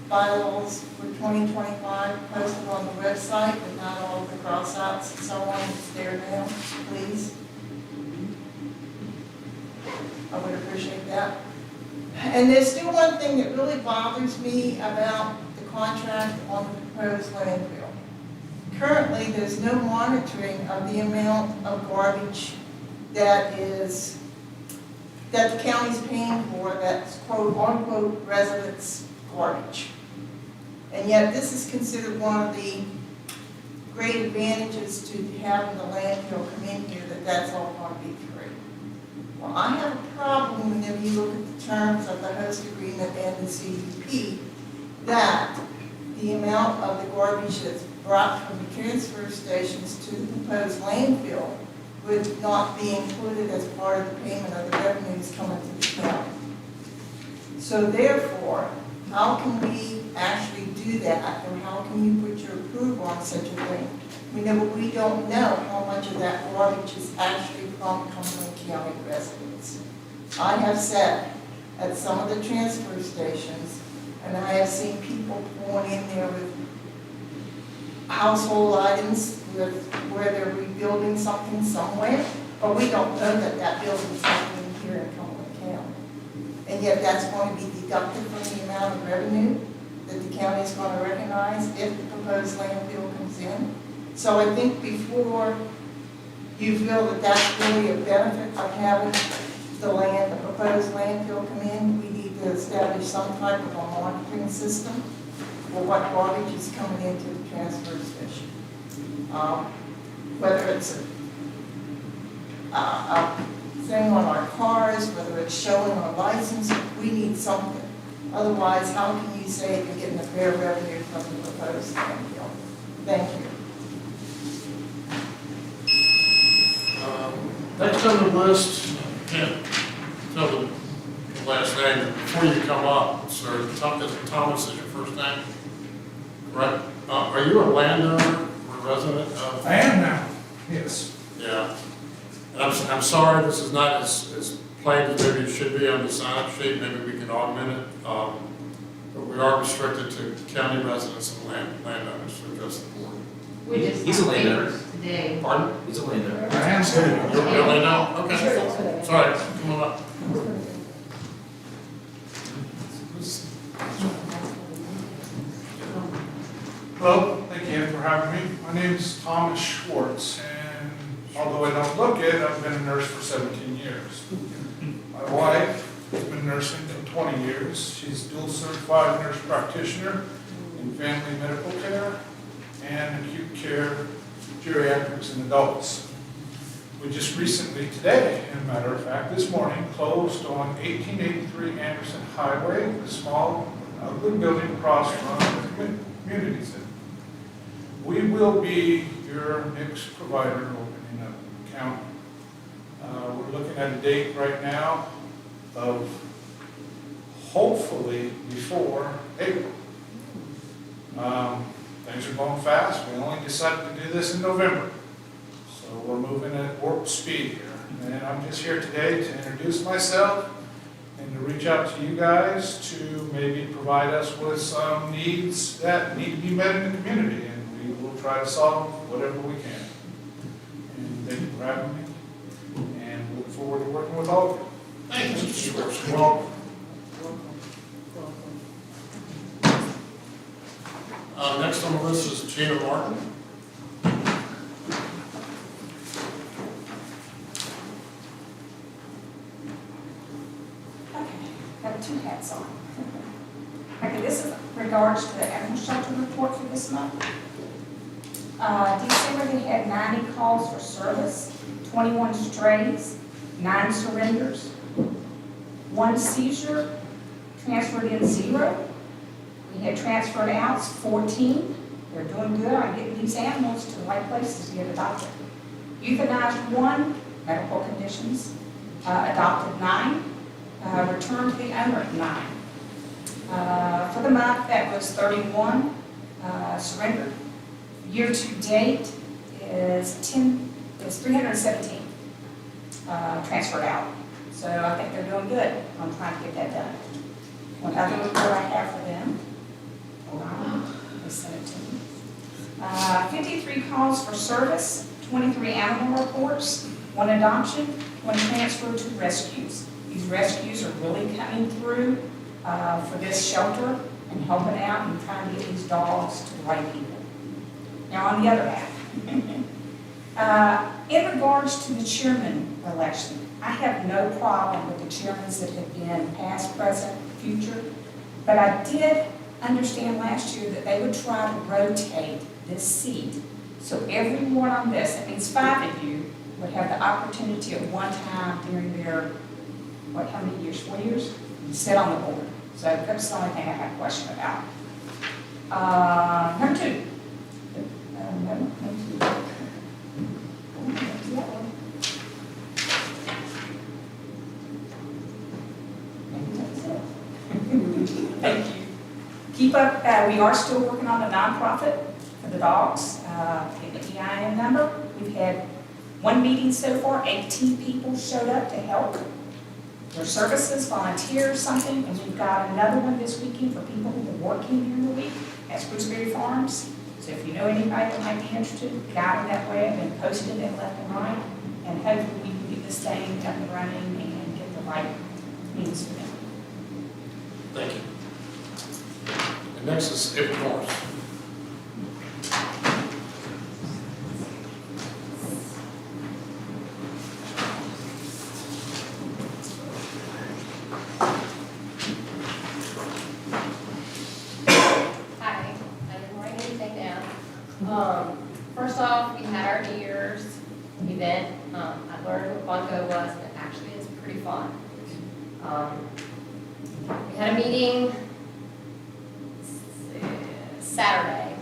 bylaws for 2025 posted on the website, but not all of the cross-outs and so on. It's there now, please. I would appreciate that. And there's still one thing that really bothers me about the contract on the proposed landfill. Currently, there's no monitoring of the amount of garbage that the county's paying for, that's quote-unquote residents' garbage. And yet, this is considered one of the great advantages to having the landfill come in here, that's all going to be free. Well, I have a problem whenever you look at the terms of the host agreement and the CUP, that the amount of the garbage that's brought from the transfer stations to the proposed landfill would not be included as part of the payment of the revenues coming to the county. So therefore, how can we actually do that, or how can you put your approval on such a thing? We don't know how much of that garbage is actually from Cumberland County residents. I have sat at some of the transfer stations, and I have seen people pulling in there with household items where they're rebuilding something somewhere, but we don't know that that building's happening here in Cumberland County. And yet that's going to be deducted from the amount of revenue that the county is going to recognize if the proposed landfill comes in. So I think before you feel that that's really a benefit of having the proposed landfill come in, we need to establish some type of a monitoring system for what garbage is coming into the transfer station. Whether it's a thing on our cars, whether it's showing our license, we need something. Otherwise, how can you say you're getting a fair revenue from the proposed landfill? Thank you. Next on the list, can't tell the last name, but before you come up, sir, Thomas is your first name, right? Are you a landowner or resident of? I am now, yes. Yeah. And I'm sorry, this is not as plain as maybe it should be on the sign-up sheet, maybe we can augment it. But we are restricted to county residents and landowners to address the board. We just He's a signed landowner. papers today. Pardon? He's a landowner. I am sitting. You're really now? Okay. Sorry, come on up. Hello, thank you for having me. My name is Thomas Schwartz, and although I don't look it, I've been a nurse for 17 years. My wife has been nursing for 20 years. She's dual certified nurse practitioner in family medical care and acute care, geriatrics and adults. We just recently, today, as a matter of fact, this morning, closed on 1883 Anderson Highway, the small, ugly building across from the community center. We will be your next provider opening up the county. We're looking at a date right now of hopefully before April. Things are going fast. We only decided to do this in November. So we're moving at warp speed here. And I'm just here today to introduce myself and to reach out to you guys to maybe provide us with some needs that need to be met in the community. And we will try to solve whatever we can. And thank you for having me. And look forward to working with all of you. Thank you, Mr. Schwartz. Welcome. Next on the list is Gina Martin. Okay, have two hats on. Okay, this is regards to the animal shelter report for this month. December, they had 90 calls for service, 21 strays, 9 surrenders, 1 seizure, transferred in 0. We had transferred outs 14. They're doing good on getting these animals to the right places to get adopted. Euthanized 1, medical conditions, adopted 9, returned to the owner 9. For the month, that was 31 surrendered. Year to date is 317 transferred out. So I think they're doing good on trying to get that done. One other report I have for them. Hold on, they sent it to me. 53 calls for service, 23 animal reports, 1 adoption, 1 transfer to rescues. These rescues are really coming through for this shelter and helping out and trying to get these dogs to the right people. Now on the other half, in regards to the chairman election, I have no problem with the chairmen that have been past, present, future, but I did understand last year that they would try to rotate this seat. So everyone on this, that means 5 of you, would have the opportunity at one time during their, how many years, 4 years? Sit on the board. So that's the only thing I have a question about. Number 2. Thank you. Keep up, we are still working on the nonprofit for the dogs, get the EIN number. We've had 1 meeting so far, 18 people showed up to help. Their services, volunteers, something, and we've got another one this weekend for people who are working during the week at Spruceberry Farms. So if you know anybody that might be interested, guide them that way. I've been posting it left and right, and hopefully we can get this thing up and running and get the right means for them. Thank you. And next is April Morris. Hi, fun. We had a meeting Saturday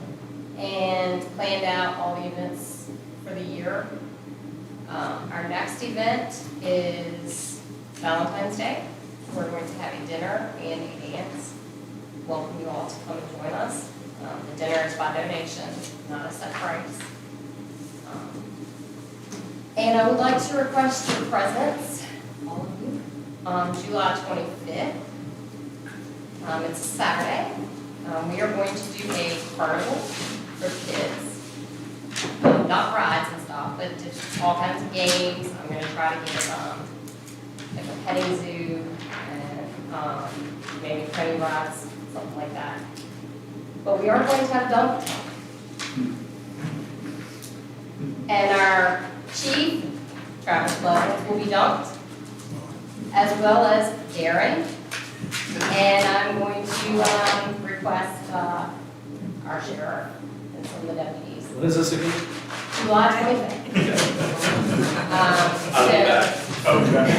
and planned out all the events for the year. Our next event is Valentine's Day. We're going to have a dinner and a dance. Welcome you all to come and join us. The dinner is by donation, not a set price. And I would like to request your presence, all of you, on July 25th. It's a Saturday. We are going to do a carnival for kids. Not rides and stuff, but just all kinds of games. I'm going to try to get like a petting zoo and maybe pony rides, something like that. But we are going to have dunk tank. And our chief, Travis Blevins, will be dunked, as well as Darren. And I'm going to request our sheriff and some of the deputies. What is this again? July 25th. I'll be back.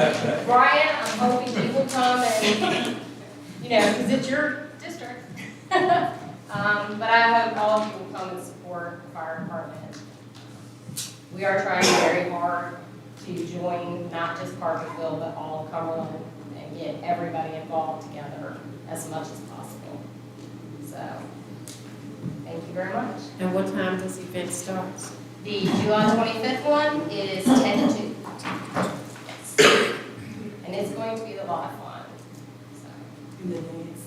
Okay. Brian, I'm hoping you will come and, because it's your district. But I hope all of you will come and support the fire department. We are trying very hard to join not just Carpenterville, but all of Cumberland and get everybody involved together as much as possible. So, thank you very much. And what time does the event start? The July 25th one is 10 to 2. Yes. And it's going to be a lot of fun. So. And the dance.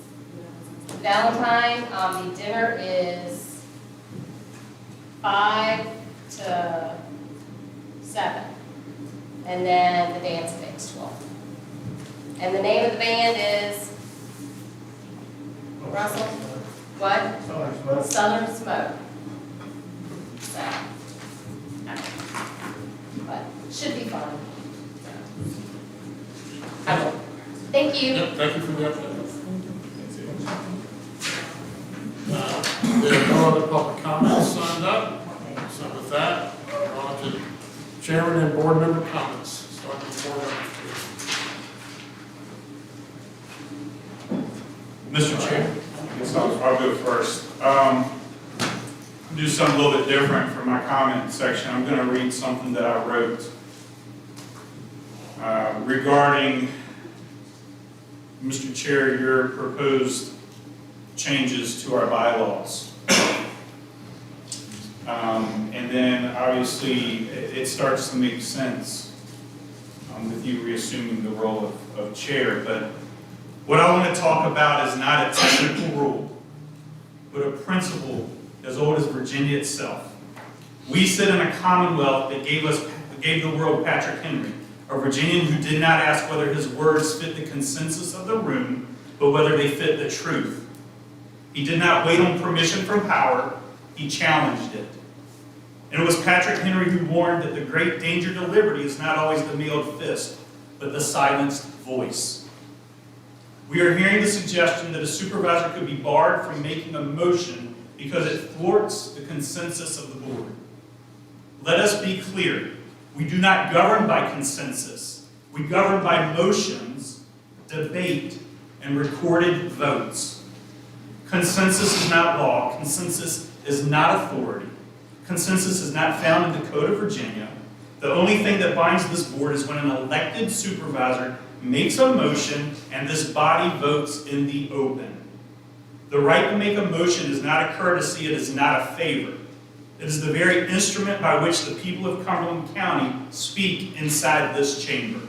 Valentine, the dinner is 5 to 7. And then the dance takes 12. And the name of the band is Russell? What? Southern Smoke. So, but should be fun. So. I will. Thank you. Yep, thank you for that. There are no other public comments signed up. So with that, we're on to chairman and board member comments. Starting with board members. Mr. Chair, I guess I'll go first. Do something a little bit different for my comment section. I'm going to read something that I wrote regarding, Mr. Chair, your proposed changes to our bylaws. And then obviously it starts to make sense with you reassuming the role of chair. But what I want to talk about is not a technical rule, but a principle as old as Virginia itself. We sit in a commonwealth that gave the world Patrick Henry, a Virginian who did not ask whether his words fit the consensus of the room, but whether they fit the truth. He did not wait on permission from power, he challenged it. And it was Patrick Henry who warned that the great danger to liberty is not always the mailed fist, but the silenced voice. We are hearing the suggestion that a supervisor could be barred from making a motion because it thwarts the consensus of the board. Let us be clear. We do not govern by consensus. We govern by motions, debate, and recorded votes. Consensus is not law. Consensus is not authority. Consensus is not found in the Code of Virginia. The only thing that binds this board is when an elected supervisor makes a motion and this body votes in the open. The right to make a motion is not a courtesy, it is not a favor. It is the very instrument by which the people of Cumberland County speak inside this chamber.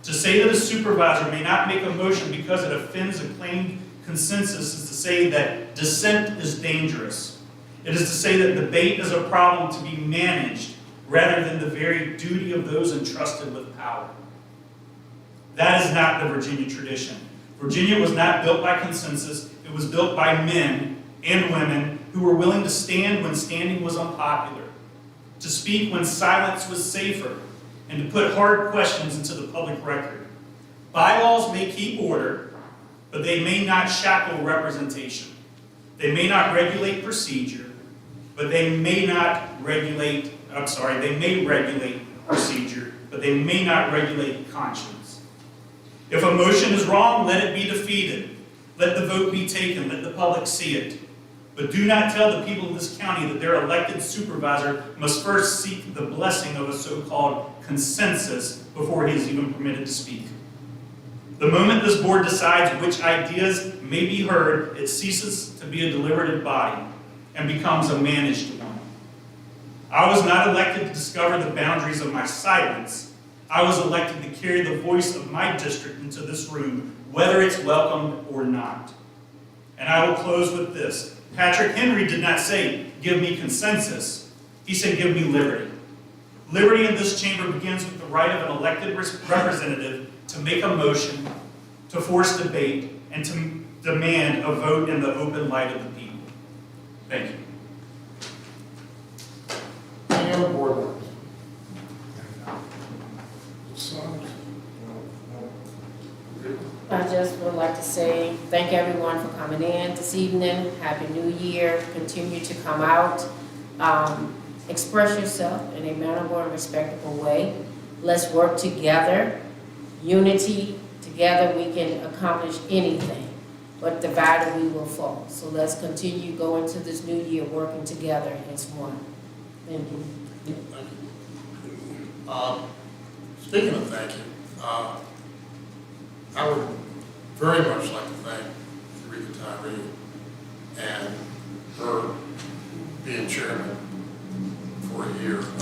To say that a supervisor may not make a motion because it offends a claimed consensus is to say that dissent is dangerous. It is to say that debate is a problem to be managed rather than the very duty of those entrusted with power. That is not the Virginia tradition. Virginia was not built by consensus. It was built by men and women who were willing to stand when standing was unpopular, to speak when silence was safer, and to put hard questions into the public record. Bylaws may keep order, but they may not shackle representation. They may not regulate procedure, but they may regulate procedure, but they may not regulate conscience. If a motion is wrong, let it be defeated. Let the vote be taken, let the public see it. But do not tell the people of this county that their elected supervisor must first seek the blessing of a so-called consensus before he is even permitted to speak. The moment this board decides which ideas may be heard, it ceases to be a deliberative body and becomes a managed one. I was not elected to discover the boundaries of my silence. I was elected to carry the voice of my district into this room, whether it's welcomed or not. And I will close with this. Patrick Henry did not say, give me consensus. He said, give me liberty. Liberty in this chamber begins with the right of an elected representative to make a motion, to force debate, and to demand a vote in the open light of the people. Thank you. Any other board members? I just would like to say thank everyone for coming in this evening. Happy New Year. Continue to come out. Express yourself in a mannerable and respectable way. Let's work together. Unity, together we can accomplish anything. But divided we will fall. So let's continue going to this new year working together as one. Thank you. Thank you. Speaking of thank you, I would very much like to thank Rita Tyree and her being chairman for a year. I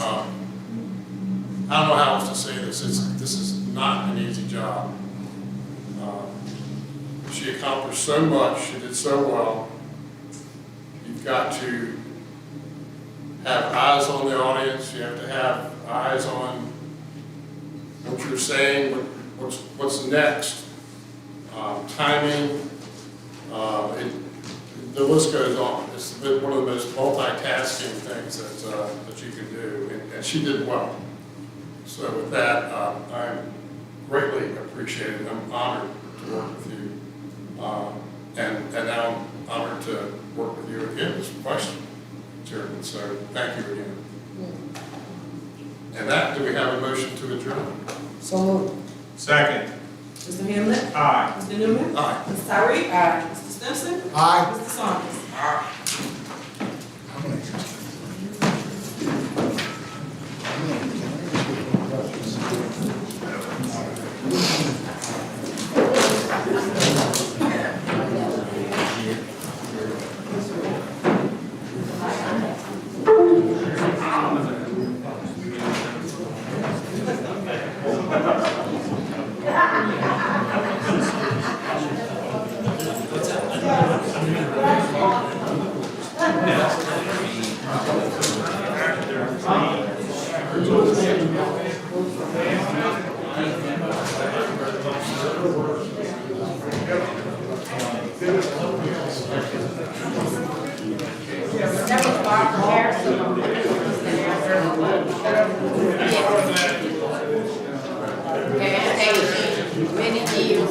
don't know how else to say this. This is not an easy job. She accomplished so much. She did so well. You've got to have eyes on the audience. You have to have eyes on what you're saying, what's next, timing. The list goes on. It's one of the most multitasking things that you can do, and she did well. So with that, I'm greatly appreciated. I'm honored to work with you, and now I'm honored to work with you again as Vice Chairman. So thank you again. And that, do we have a motion to adjourn? So moved. Second. Mr. Hamlet? Aye. Mr. Newman? Aye. Ms. Tyree? Aye. Mr. Stimson? Aye. Mr. Saunders? Many years.